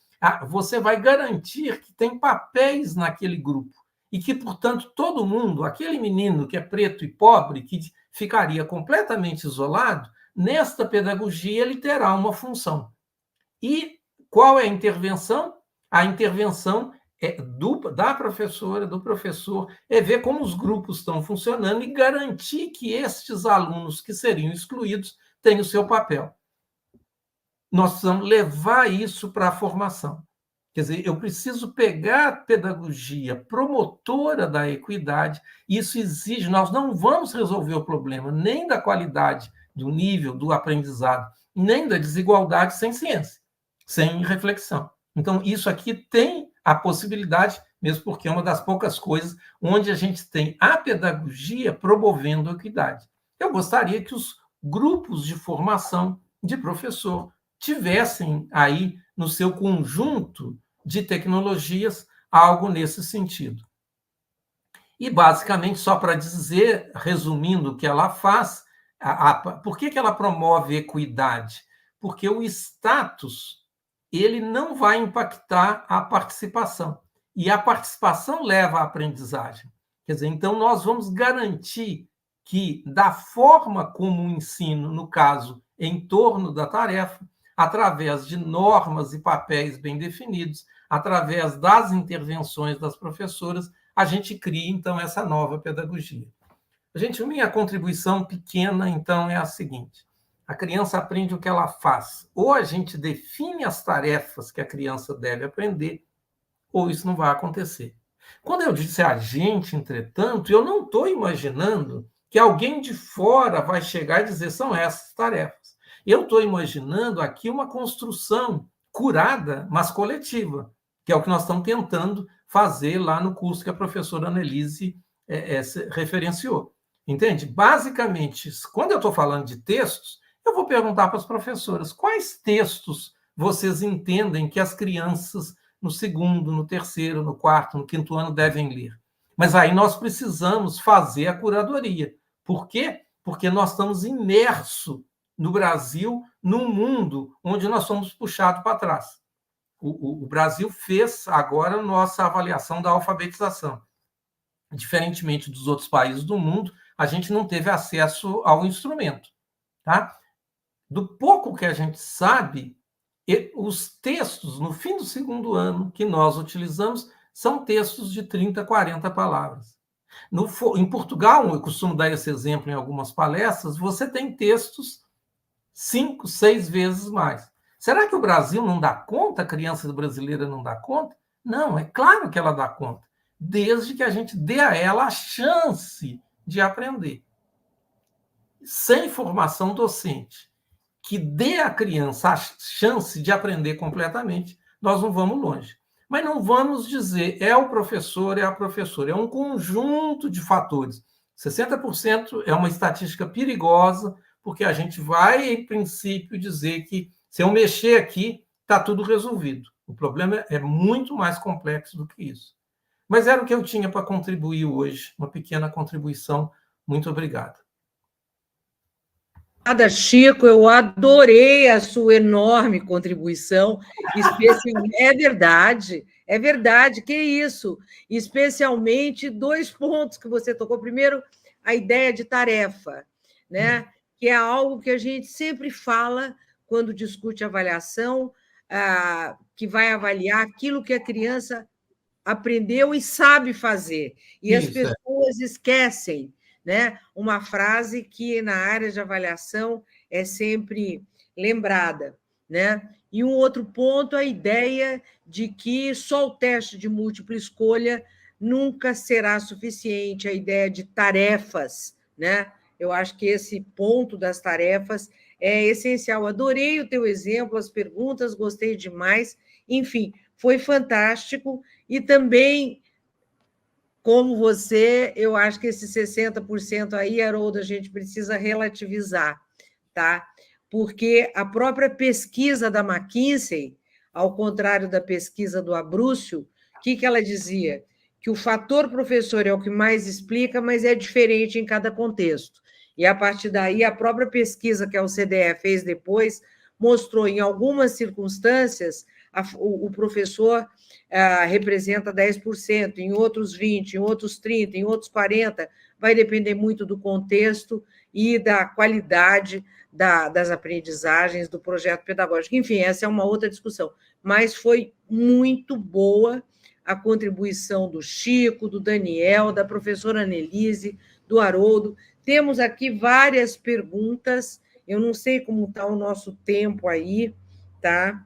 você vai garantir que tem papéis naquele grupo e que, portanto, todo mundo, aquele menino que é preto e pobre, que ficaria completamente isolado, nesta pedagogia ele terá uma função. E qual é a intervenção? A intervenção da professora, do professor, é ver como os grupos estão funcionando e garantir que estes alunos que seriam excluídos têm o seu papel. Nós precisamos levar isso para a formação. Quer dizer, eu preciso pegar a pedagogia promotora da equidade, isso exige, nós não vamos resolver o problema nem da qualidade do nível do aprendizado, nem da desigualdade sem ciência, sem reflexão. Então, isso aqui tem a possibilidade, mesmo porque é uma das poucas coisas onde a gente tem a pedagogia promovendo a equidade. Eu gostaria que os grupos de formação de professor tivessem aí no seu conjunto de tecnologias algo nesse sentido. E, basicamente, só para dizer, resumindo o que ela faz, por que ela promove equidade? Porque o status ele não vai impactar a participação. E a participação leva à aprendizagem. Quer dizer, então, nós vamos garantir que, da forma como o ensino, no caso, em torno da tarefa, através de normas e papéis bem definidos, através das intervenções das professoras, a gente cria, então, essa nova pedagogia. Minha contribuição pequena, então, é a seguinte: a criança aprende o que ela faz. Ou a gente define as tarefas que a criança deve aprender, ou isso não vai acontecer. Quando eu disse a gente, entretanto, eu não estou imaginando que alguém de fora vai chegar e dizer são essas tarefas. Eu estou imaginando aqui uma construção curada, mas coletiva, que é o que nós estamos tentando fazer lá no curso que a professora Annelise referenciou. Entende? Basicamente, quando eu estou falando de textos, eu vou perguntar para as professoras quais textos vocês entendem que as crianças no segundo, no terceiro, no quarto, no quinto ano devem ler. Mas aí nós precisamos fazer a curadoria. Por quê? Porque nós estamos imersos no Brasil, num mundo onde nós somos puxados para trás. O Brasil fez agora a nossa avaliação da alfabetização. Diferentemente dos outros países do mundo, a gente não teve acesso ao instrumento. Tá? Do pouco que a gente sabe, os textos, no fim do segundo ano, que nós utilizamos, são textos de 30, 40 palavras. Em Portugal, eu costumo dar esse exemplo em algumas palestras, você tem textos 5, 6 vezes mais. Será que o Brasil não dá conta? A criança brasileira não dá conta? Não, é claro que ela dá conta, desde que a gente dê a ela a chance de aprender. Sem formação docente, que dê à criança a chance de aprender completamente, nós não vamos longe. Mas não vamos dizer é o professor, é a professora, é um conjunto de fatores. 60% é uma estatística perigosa, porque a gente vai, em princípio, dizer que se eu mexer aqui, está tudo resolvido. O problema é muito mais complexo do que isso. Mas era o que eu tinha para contribuir hoje, uma pequena contribuição. Muito obrigado. Obrigada, Chico, eu adorei a sua enorme contribuição, é verdade, que isso, especialmente 2 pontos que você tocou. Primeiro, a ideia de tarefa, né? Que é algo que a gente sempre fala quando discute avaliação, que vai avaliar aquilo que a criança aprendeu e sabe fazer, e as pessoas esquecem, né? Uma frase que na área de avaliação é sempre lembrada, né? E um outro ponto, a ideia de que só o teste de múltipla escolha nunca será suficiente, a ideia de tarefas, né? Eu acho que esse ponto das tarefas é essencial. Adorei o teu exemplo, as perguntas, gostei demais. Enfim, foi fantástico. E também, como você, eu acho que esse 60% aí, Haroldo, a gente precisa relativizar, tá? Porque a própria pesquisa da McKinsey, ao contrário da pesquisa do Abrúcio, o que ela dizia? Que o fator professor é o que mais explica, mas é diferente em cada contexto. E, a partir daí, a própria pesquisa que a OCDE fez depois mostrou, em algumas circunstâncias, o professor representa 10%, em outros 20%, em outros 30%, em outros 40%, vai depender muito do contexto e da qualidade das aprendizagens, do projeto pedagógico. Enfim, essa é uma outra discussão. Mas foi muito boa a contribuição do Chico, do Daniel, da professora Annelise, do Haroldo. Temos aqui várias perguntas, eu não sei como está o nosso tempo aí, tá?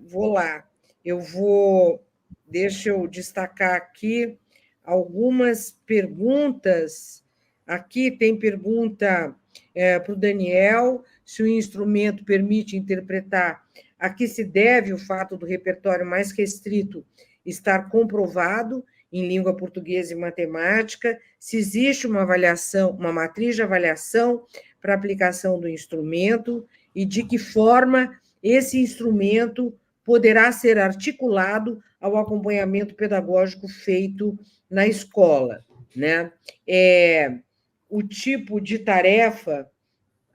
Vou lá, deixa eu destacar aqui algumas perguntas. Aqui tem pergunta para o Daniel, se o instrumento permite interpretar a que se deve o fato do repertório mais restrito estar comprovado em língua portuguesa e matemática, se existe uma avaliação, uma matriz de avaliação para aplicação do instrumento e de que forma esse instrumento poderá ser articulado ao acompanhamento pedagógico feito na escola, né? O tipo de tarefa,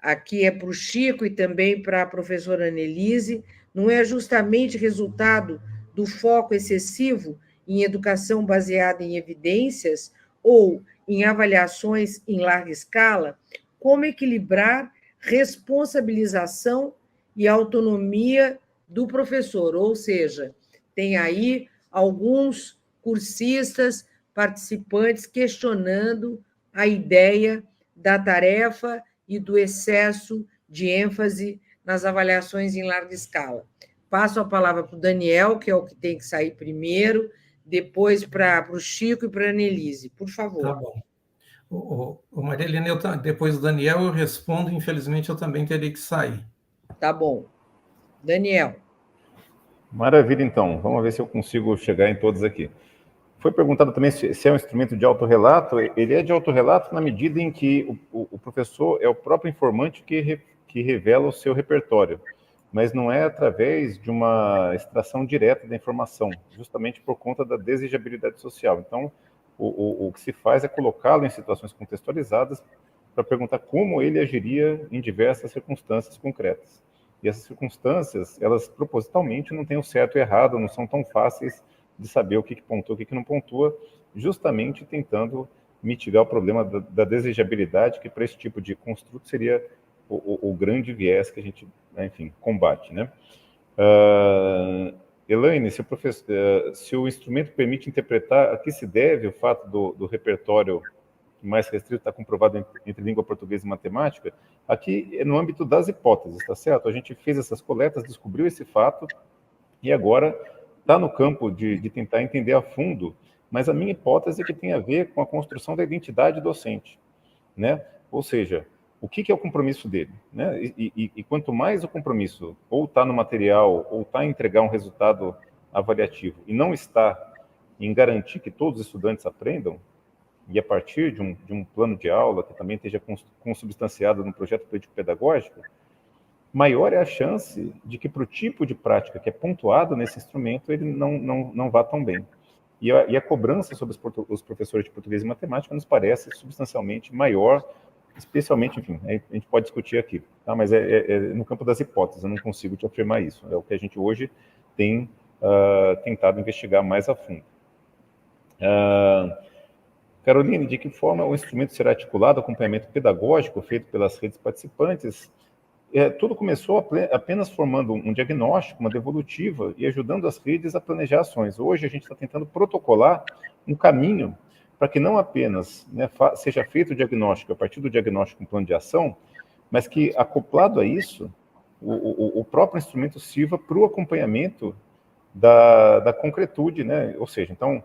aqui é para o Chico e também para a professora Annelise, não é justamente resultado do foco excessivo em educação baseada em evidências ou em avaliações em larga escala? Como equilibrar responsabilização e autonomia do professor? Ou seja, tem aí alguns cursistas, participantes questionando a ideia da tarefa e do excesso de ênfase nas avaliações em larga escala. Passo a palavra para o Daniel, que é o que tem que sair primeiro, depois para o Chico e para a Annelise. Por favor. Tá bom. O Marilene, depois do Daniel eu respondo, infelizmente eu também terei que sair. Tá bom. Daniel. Maravilha, então. Vamos ver se eu consigo chegar em todos aqui. Foi perguntado também se é um instrumento de autorrelato. Ele é de autorrelato na medida em que o professor é o próprio informante que revela o seu repertório, mas não é através de uma extração direta da informação, justamente por conta da desejabilidade social. Então, o que se faz é colocá-lo em situações contextualizadas para perguntar como ele agiria em diversas circunstâncias concretas. E essas circunstâncias, elas propositalmente não têm o certo e errado, não são tão fáceis de saber o que pontua, o que não pontua, justamente tentando mitigar o problema da desejabilidade, que para esse tipo de construto seria o grande viés que a gente, enfim, combate, né? Elaine, se o instrumento permite interpretar a que se deve o fato do repertório mais restrito estar comprovado entre língua portuguesa e matemática, aqui é no âmbito das hipóteses, tá certo? A gente fez essas coletas, descobriu esse fato e agora está no campo de tentar entender a fundo, mas a minha hipótese é que tem a ver com a construção da identidade docente, né? Ou seja, o que é o compromisso dele, né? E quanto mais o compromisso ou está no material ou está em entregar um resultado avaliativo e não está em garantir que todos os estudantes aprendam, e a partir de um plano de aula que também esteja consubstanciado no projeto político-pedagógico, maior é a chance de que para o tipo de prática que é pontuado nesse instrumento, ele não vá tão bem. E a cobrança sobre os professores de português e matemática nos parece substancialmente maior, especialmente, enfim, a gente pode discutir aqui, tá? Mas é no campo das hipóteses, eu não consigo te afirmar isso. É o que a gente hoje tem tentado investigar mais a fundo. Caroline, de que forma o instrumento será articulado, acompanhamento pedagógico feito pelas redes participantes? Tudo começou apenas formando um diagnóstico, uma devolutiva, e ajudando as redes a planejar ações. Hoje a gente está tentando protocolar um caminho para que não apenas, né, seja feito o diagnóstico a partir do diagnóstico com plano de ação, mas que, acoplado a isso, o próprio instrumento sirva para o acompanhamento da concretude, né? Ou seja, então,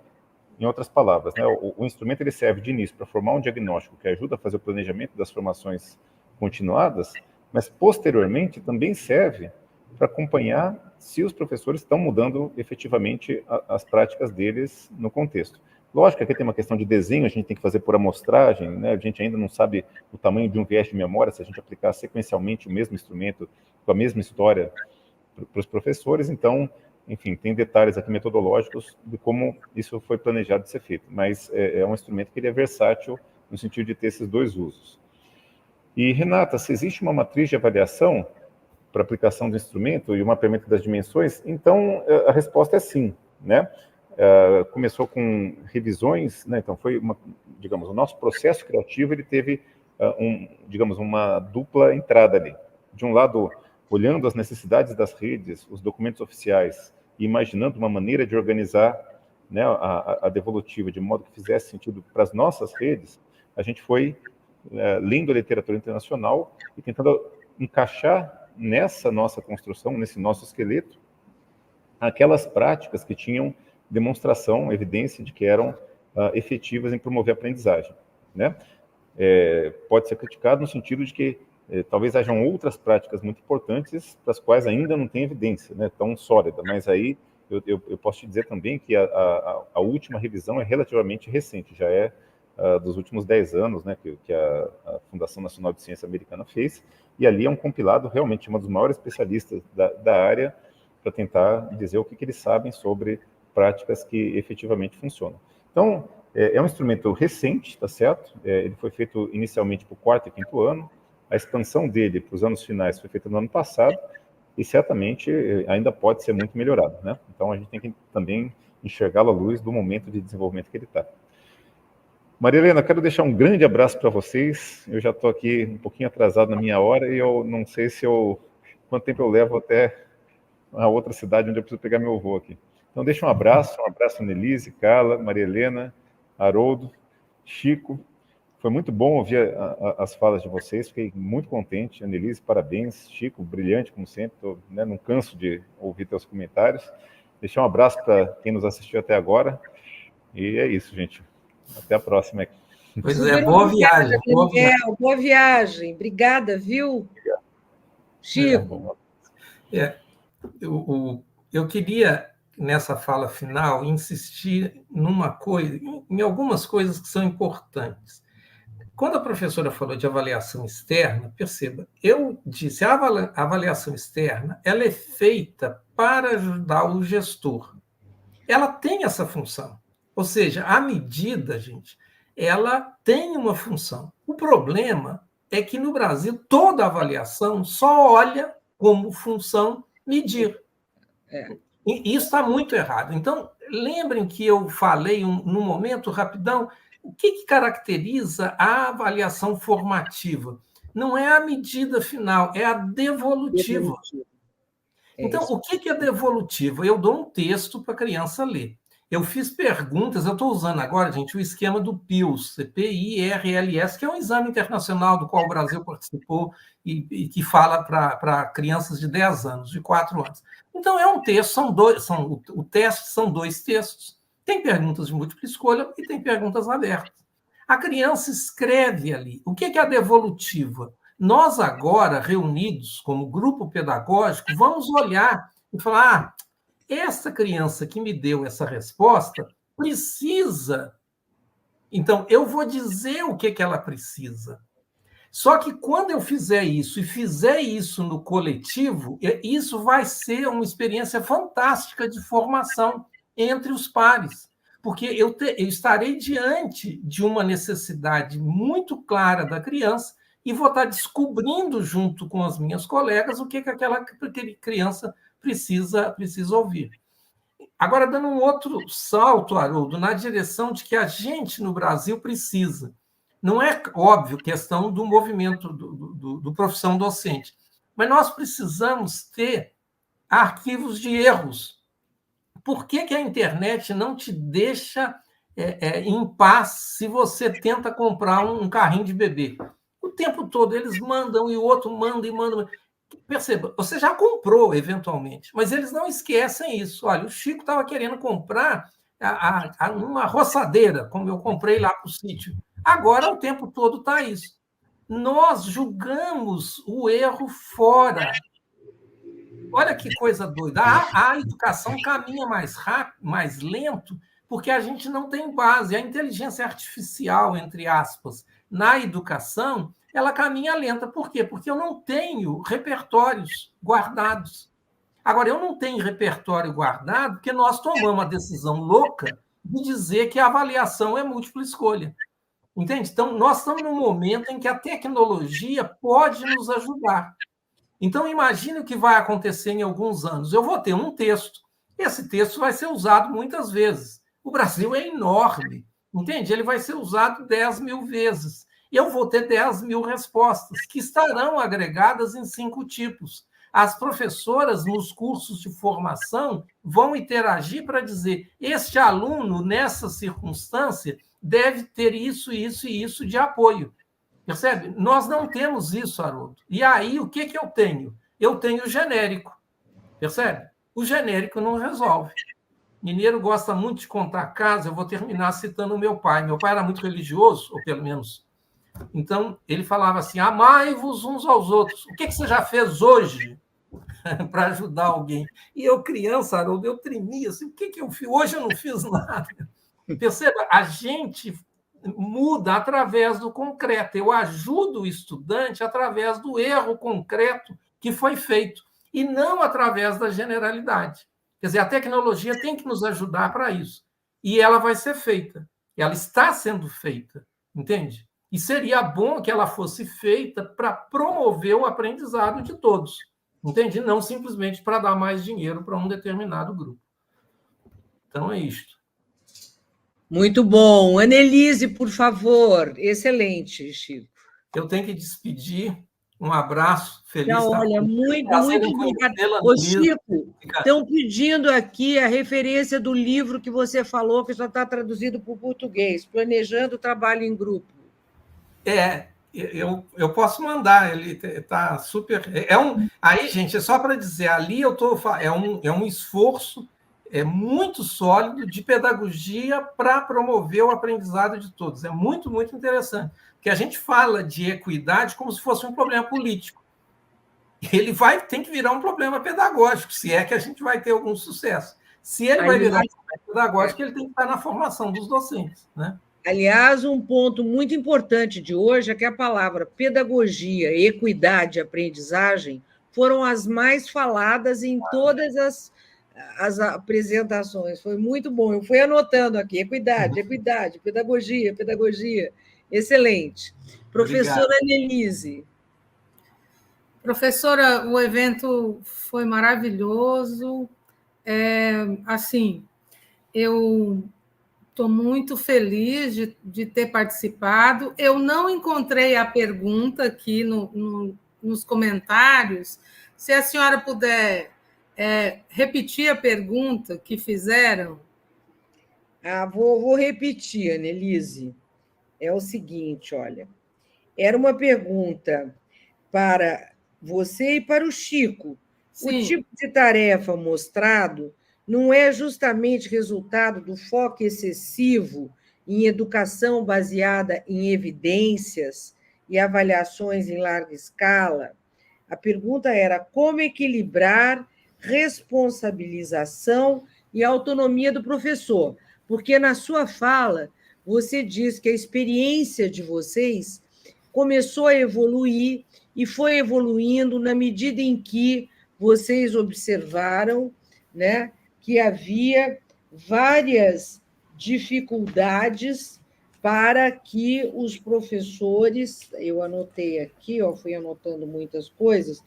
em outras palavras, né, o instrumento ele serve de início para formar um diagnóstico que ajuda a fazer o planejamento das formações continuadas, mas posteriormente também serve para acompanhar se os professores estão mudando efetivamente as práticas deles no contexto. Lógico que aqui tem uma questão de desenho, a gente tem que fazer por amostragem, né? A gente ainda não sabe o tamanho de um viés de memória se a gente aplicar sequencialmente o mesmo instrumento com a mesma história para os professores, então, enfim, tem detalhes aqui metodológicos de como isso foi planejado de ser feito, mas é um instrumento que ele é versátil no sentido de ter esses dois usos. E, Renata, se existe uma matriz de avaliação para aplicação do instrumento e um mapeamento das dimensões, então a resposta é sim, né? Começou com revisões, né? Então foi digamos, o nosso processo criativo ele teve digamos, uma dupla entrada ali. De um lado, olhando as necessidades das redes, os documentos oficiais e imaginando uma maneira de organizar, né, a devolutiva de modo que fizesse sentido para as nossas redes, a gente foi lendo a literatura internacional e tentando encaixar nessa nossa construção, nesse nosso esqueleto, aquelas práticas que tinham demonstração, evidência de que eram efetivas em promover a aprendizagem, né? Pode ser criticado no sentido de que talvez hajam outras práticas muito importantes para as quais ainda não tem evidência, né, tão sólida, mas aí eu posso te dizer também que a última revisão é relativamente recente, já é dos últimos 10 anos, né, que a Fundação Nacional de Ciência Americana fez, e ali é um compilado realmente uma dos maiores especialistas da área para tentar dizer o que eles sabem sobre práticas que efetivamente funcionam. Então, é um instrumento recente, tá certo? Ele foi feito inicialmente para o 4º e 5º ano, a expansão dele para os anos finais foi feita no ano passado, e certamente ainda pode ser muito melhorado, né? Então, a gente tem que também enxergá-lo à luz do momento de desenvolvimento que ele está. Maria Helena, quero deixar um grande abraço para vocês. Eu já estou aqui um pouquinho atrasado na minha hora e eu não sei quanto tempo eu levo até a outra cidade onde eu preciso pegar meu voo aqui. Então, deixa um abraço Nelise, Carla, Maria Helena, Haroldo, Chico. Foi muito bom ouvir as falas de vocês, fiquei muito contente. Annelise, parabéns. Chico, brilhante, como sempre. Não canso de ouvir teus comentários. Deixar um abraço para quem nos assistiu até agora. E é isso, gente. Até a próxima. Pois é, boa viagem. Boa viagem. Obrigada, viu? Obrigado. Chico. Eu queria, nessa fala final, insistir em algumas coisas que são importantes. Quando a professora falou de avaliação externa, perceba, eu disse, a avaliação externa ela é feita para ajudar o gestor. Ela tem essa função. Ou seja, a medida, gente, ela tem uma função. O problema é que, no Brasil, toda avaliação só olha como função medir. E isso está muito errado. Então, lembrem que eu falei num momento rapidão, o que caracteriza a avaliação formativa? Não é a medida final, é a devolutiva. Então, o que é devolutiva? Eu dou um texto para a criança ler. Eu fiz perguntas, eu estou usando agora, gente, o esquema do PIRLS, CPIRLS, que é um exame internacional do qual o Brasil participou e que fala para crianças de 10 anos, de 4 anos. Então, é um texto, o teste são 2 textos. Tem perguntas de múltipla escolha e tem perguntas abertas. A criança escreve ali. O que é a devolutiva? Nós agora, reunidos como grupo pedagógico, vamos olhar e falar, essa criança que me deu essa resposta precisa. Então, eu vou dizer o que ela precisa. Só que quando eu fizer isso e fizer isso no coletivo, isso vai ser uma experiência fantástica de formação entre os pares, porque eu estarei diante de uma necessidade muito clara da criança e vou estar descobrindo junto com as minhas colegas o que aquela criança precisa ouvir. Agora, dando um outro salto, Haroldo, na direção de que a gente, no Brasil, precisa. Não é, óbvio, questão do movimento do profissão docente, mas nós precisamos ter arquivos de erros. Por que a internet não te deixa em paz se você tenta comprar um carrinho de bebê. O tempo todo eles mandam e o outro manda e manda. Perceba, você já comprou eventualmente, mas eles não esquecem isso. Olha, o Chico estava querendo comprar uma roçadeira, como eu comprei lá para o sítio. Agora o tempo todo está isso. Nós julgamos o erro fora. Olha que coisa doida. A educação caminha mais rápido, mais lento, porque a gente não tem base. A inteligência artificial, entre aspas, na educação, ela caminha lenta. Por quê? Porque eu não tenho repertórios guardados. Agora, eu não tenho repertório guardado porque nós tomamos a decisão louca de dizer que a avaliação é múltipla escolha. Entende? Então, nós estamos num momento em que a tecnologia pode nos ajudar. Então, imagine o que vai acontecer em alguns anos. Eu vou ter um texto. Esse texto vai ser usado muitas vezes. O Brasil é enorme, entende? Ele vai ser usado 10 mil vezes. Eu vou ter 10 mil respostas, que estarão agregadas em 5 tipos. As professoras, nos cursos de formação, vão interagir para dizer: este aluno, nessa circunstância, deve ter isso, isso e isso de apoio. Percebe? Nós não temos isso, Haroldo. E aí, o que eu tenho? Eu tenho o genérico. Percebe? O genérico não resolve. Mineiro gosta muito de contar casos, eu vou terminar citando o meu pai. Meu pai era muito religioso, ou pelo menos. Então, ele falava assim: amai-vos uns aos outros. O que você já fez hoje para ajudar alguém? E eu, criança, Haroldo, eu tremia assim: o que eu fiz? Hoje eu não fiz nada. Perceba? A gente muda através do concreto. Eu ajudo o estudante através do erro concreto que foi feito, e não através da generalidade. Quer dizer, a tecnologia tem que nos ajudar para isso. E ela vai ser feita. Ela está sendo feita, entende? E seria bom que ela fosse feita para promover o aprendizado de todos, entende? Não simplesmente para dar mais dinheiro para um determinado grupo. Então, é isto. Muito bom. Annelise, por favor. Excelente, Chico. Eu tenho que despedir. Um abraço, feliz. Não, olha, muito obrigada. Ô, Chico, estão pedindo aqui a referência do livro que você falou, que já está traduzido para o português, Planejando o Trabalho em Grupo. Eu posso mandar, ele está super... Aí, gente, é só para dizer, ali é um esforço muito sólido de pedagogia para promover o aprendizado de todos. É muito, muito interessante. Porque a gente fala de equidade como se fosse um problema político. Ele tem que virar um problema pedagógico, se é que a gente vai ter algum sucesso. Se ele vai virar um problema pedagógico, ele tem que estar na formação dos docentes, né? Aliás, um ponto muito importante de hoje é que a palavra pedagogia, equidade e aprendizagem foram as mais faladas em todas as apresentações. Foi muito bom. Eu fui anotando aqui: equidade, pedagogia. Excelente. Professora Annelise. Professora, o evento foi maravilhoso. Assim, eu estou muito feliz de ter participado. Eu não encontrei a pergunta aqui nos comentários. Se a senhora puder repetir a pergunta que fizeram. Vou repetir, Annelise. É o seguinte, olha. Era uma pergunta para você e para o Chico. Sim. O tipo de tarefa mostrado não é justamente resultado do foco excessivo em educação baseada em evidências e avaliações em larga escala? A pergunta era: como equilibrar responsabilização e autonomia do professor? Porque na sua fala você diz que a experiência de vocês começou a evoluir e foi evoluindo na medida em que vocês observaram, né, que havia várias dificuldades para que os professores, eu anotei aqui, fui anotando muitas coisas,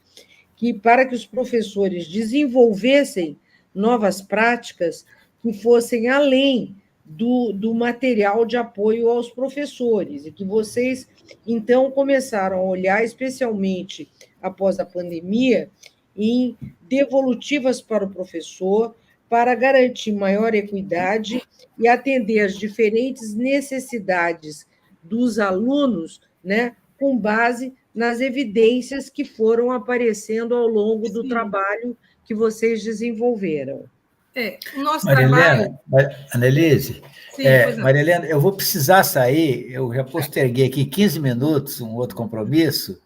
que para que os professores desenvolvessem novas práticas que fossem além do material de apoio aos professores, e que vocês, então, começaram a olhar, especialmente após a pandemia, em devolutivas para o professor, para garantir maior equidade e atender às diferentes necessidades dos alunos, né, com base nas evidências que foram aparecendo ao longo do trabalho que vocês desenvolveram. O nosso Marilena, trabalho... Annelise, Sim, pois não. Marilena, eu vou precisar sair, eu já posterguei aqui 15 minutos, um outro compromisso,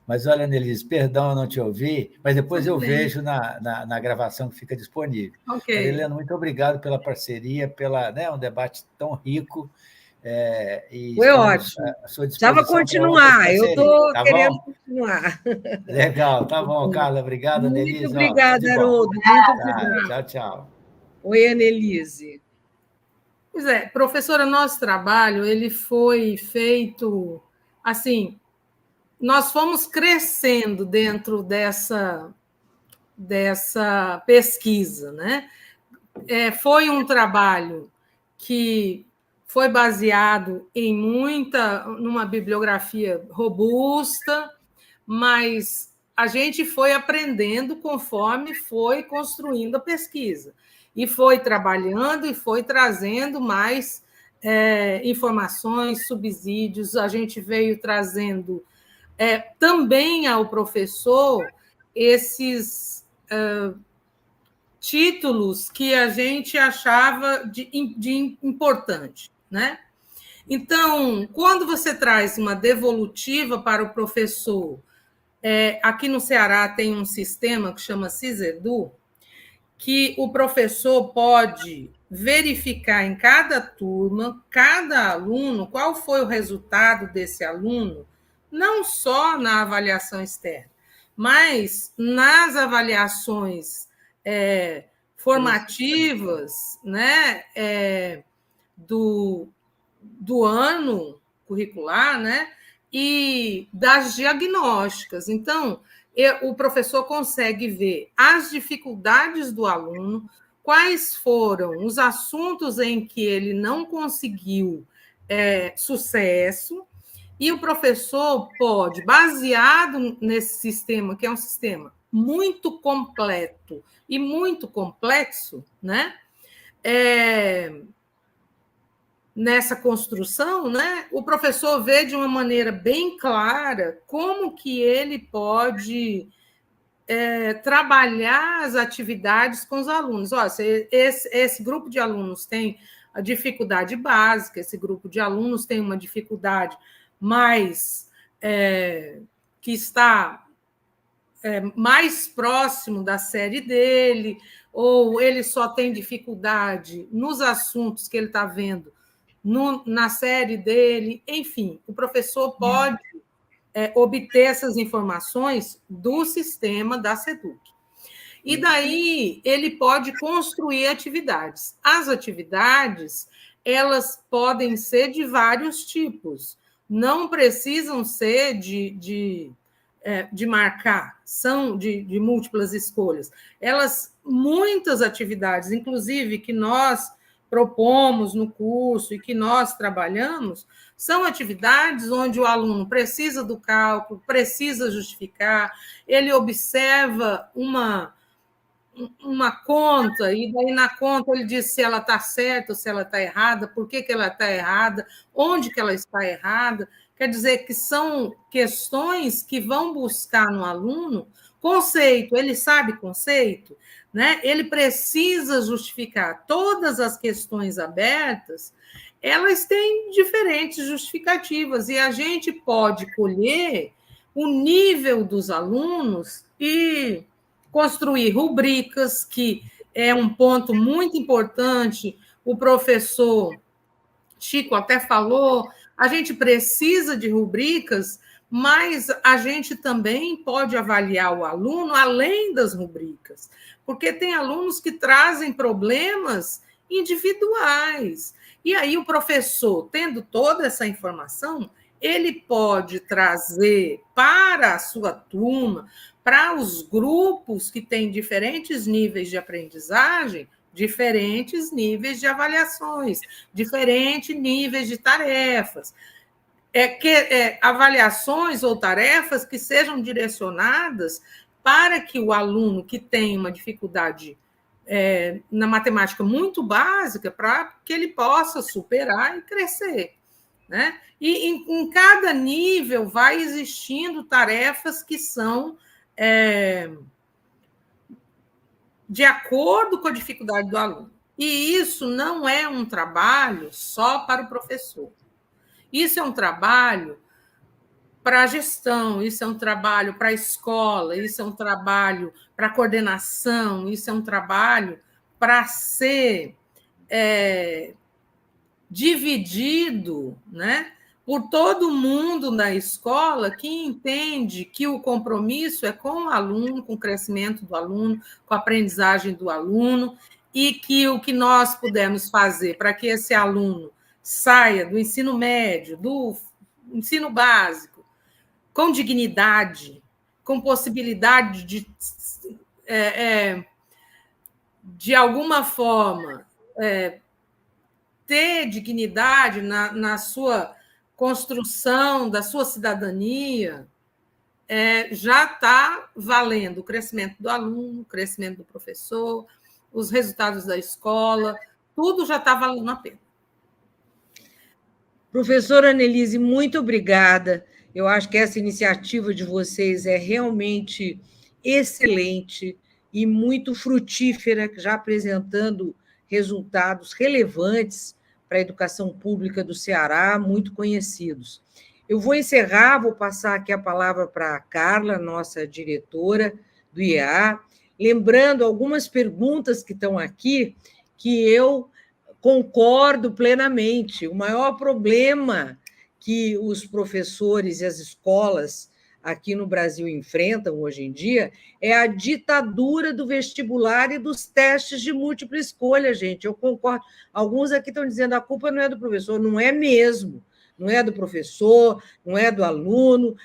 mas olha, Annelise, perdão eu não te ouvir, mas depois eu vejo na gravação que fica disponível. Okay. Marilena, muito obrigado pela parceria, pela um debate tão rico. E foi ótimo. À sua disposição. Precisava continuar, eu estou tá querendo bom? continuar. Legal, tá bom, Carla, obrigado, Annelise. Muito obrigada, Haroldo. Muito obrigada. Tchau, tchau. Oi, Annelise. Pois é, professora, nosso trabalho ele foi feito assim, nós fomos crescendo dentro dessa pesquisa, né? Foi um trabalho que foi baseado em numa bibliografia robusta, mas a gente foi aprendendo conforme foi construindo a pesquisa. E foi trabalhando e foi trazendo mais informações, subsídios. A gente veio trazendo também ao professor esses títulos que a gente achava de importante, né? Então, quando você traz uma devolutiva para o professor, aqui no Ceará tem um sistema que chama Cisedu, que o professor pode verificar em cada turma, cada aluno, qual foi o resultado desse aluno, não só na avaliação externa, mas nas avaliações formativas, né, do ano curricular, né, e das diagnósticas. Então, o professor consegue ver as dificuldades do aluno, quais foram os assuntos em que ele não conseguiu sucesso, e o professor pode, baseado nesse sistema, que é um sistema muito completo e muito complexo, né? Nessa construção, né? O professor vê de uma maneira bem clara como que ele pode trabalhar as atividades com os alunos. Ó, esse grupo de alunos tem a dificuldade básica, esse grupo de alunos tem uma dificuldade mais que está mais próximo da série dele, ou ele só tem dificuldade nos assuntos que ele está vendo na série dele. Enfim, o professor pode obter essas informações do sistema da SEDUC. E daí ele pode construir atividades. As atividades, elas podem ser de vários tipos, não precisam ser de marcar, são de múltiplas escolhas. Muitas atividades, inclusive, que nós propomos no curso e que nós trabalhamos, são atividades onde o aluno precisa do cálculo, precisa justificar, ele observa uma conta, e daí na conta ele diz se ela está certa ou se ela está errada, por que ela está errada, onde que ela está errada. Quer dizer que são questões que vão buscar no aluno conceito, ele sabe conceito, né? Ele precisa justificar. Todas as questões abertas, elas têm diferentes justificativas, e a gente pode colher o nível dos alunos e construir rubricas, que é um ponto muito importante. O professor Chico até falou, a gente precisa de rubricas, mas a gente também pode avaliar o aluno além das rubricas, porque tem alunos que trazem problemas individuais. E aí o professor, tendo toda essa informação, ele pode trazer para a sua turma, para os grupos que têm diferentes níveis de aprendizagem, diferentes níveis de avaliações, diferentes níveis de tarefas. Avaliações ou tarefas que sejam direcionadas para que o aluno que tem uma dificuldade na matemática muito básica para que ele possa superar e crescer, né? E em cada nível vai existindo tarefas que são de acordo com a dificuldade do aluno. E isso não é um trabalho só para o professor. Isso é um trabalho para a gestão, isso é um trabalho para a escola, isso é um trabalho para a coordenação, isso é um trabalho para ser dividido, né, por todo mundo na escola que entende que o compromisso é com o aluno, com o crescimento do aluno, com a aprendizagem do aluno, e que o que nós pudermos fazer para que esse aluno saia do ensino médio, do ensino básico, com dignidade, com possibilidade de alguma forma, ter dignidade na sua construção da sua cidadania, já está valendo o crescimento do aluno, o crescimento do professor, os resultados da escola, tudo já está valendo a pena. Professora Annelise, muito obrigada. Eu acho que essa iniciativa de vocês é realmente excelente e muito frutífera, já apresentando resultados relevantes para a educação pública do Ceará, muito conhecidos. Eu vou encerrar, vou passar aqui a palavra para a Carla, nossa diretora do IEA, lembrando algumas perguntas que estão aqui, que eu concordo plenamente. O maior problema que os professores e as escolas aqui no Brasil enfrentam hoje em dia é a ditadura do vestibular e dos testes de múltipla escolha, gente. Eu concordo. Alguns aqui estão dizendo que a culpa não é do professor, não é mesmo. Não é do professor, não é do aluno.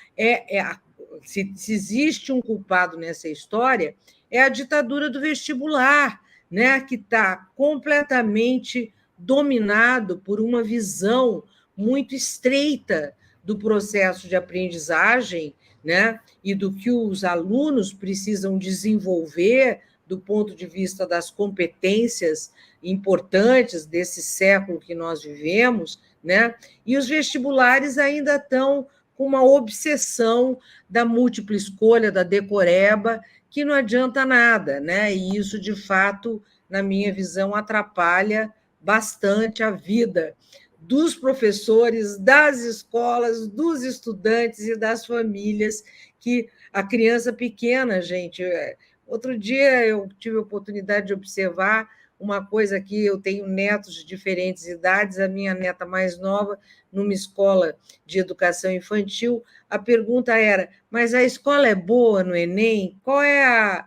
Se existe um culpado nessa história, é a ditadura do vestibular, né, que está completamente dominado por uma visão muito estreita do processo de aprendizagem, né, e do que os alunos precisam desenvolver do ponto de vista das competências importantes desse século que nós vivemos, né, e os vestibulares ainda estão com uma obsessão da múltipla escolha, da decoreba, que não adianta nada, né? E isso, de fato, na minha visão, atrapalha bastante a vida dos professores, das escolas, dos estudantes e das famílias, que a criança pequena, gente... Outro dia eu tive a oportunidade de observar uma coisa que eu tenho netos de diferentes idades, a minha neta mais nova, numa escola de educação infantil, a pergunta era, mas a escola é boa no Enem? Qual é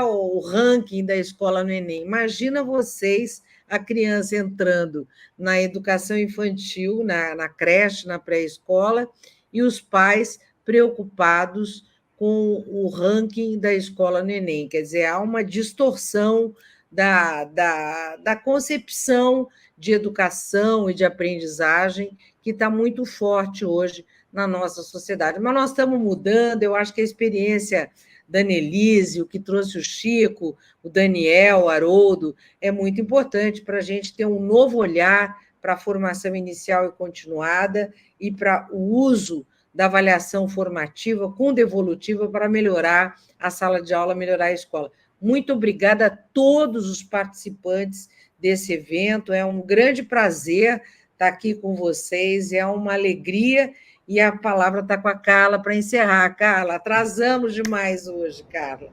o ranking da escola no Enem? Imagina vocês, a criança entrando na educação infantil, na creche, na pré-escola, e os pais preocupados com o ranking da escola no Enem. Quer dizer, há uma distorção da concepção de educação e de aprendizagem que está muito forte hoje na nossa sociedade. Mas nós estamos mudando, eu acho que a experiência da Annelise, o que trouxe o Chico, o Daniel, o Haroldo, é muito importante para a gente ter um novo olhar para a formação inicial e continuada e para o uso da avaliação formativa com devolutiva para melhorar a sala de aula, melhorar a escola. Muito obrigada a todos os participantes desse evento, é um grande prazer estar aqui com vocês, é uma alegria, e a palavra está com a Carla para encerrar. Carla, atrasamos demais hoje, Carla.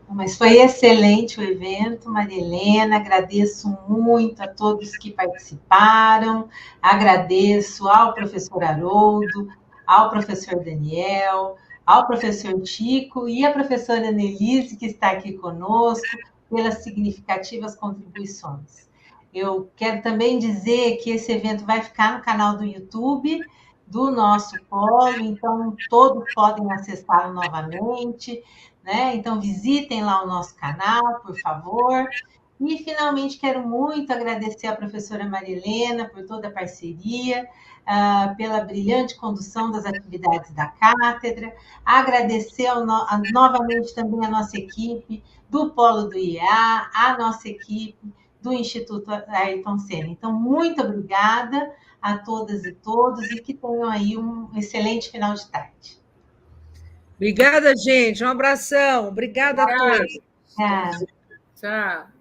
Mas foi excelente o evento, Maria Helena, agradeço muito a todos que participaram, agradeço ao professor Haroldo, ao professor Daniel, ao professor Chico e à professora Annelise, que está aqui conosco, pelas significativas contribuições. Eu quero também dizer que esse evento vai ficar no canal do YouTube do nosso polo, então todos podem acessá-lo novamente, né? Então visitem lá o nosso canal, por favor. E, finalmente, quero muito agradecer à professora Maria Helena por toda a parceria, pela brilhante condução das atividades da cátedra, agradecer novamente também a nossa equipe do Polo do IEA, a nossa equipe do Instituto Ayrton Senna. Então, muito obrigada a todas e todos e que tenham aí um excelente final de tarde. Obrigada, gente. Um abração. Obrigada a todos. Tchau. Tchau.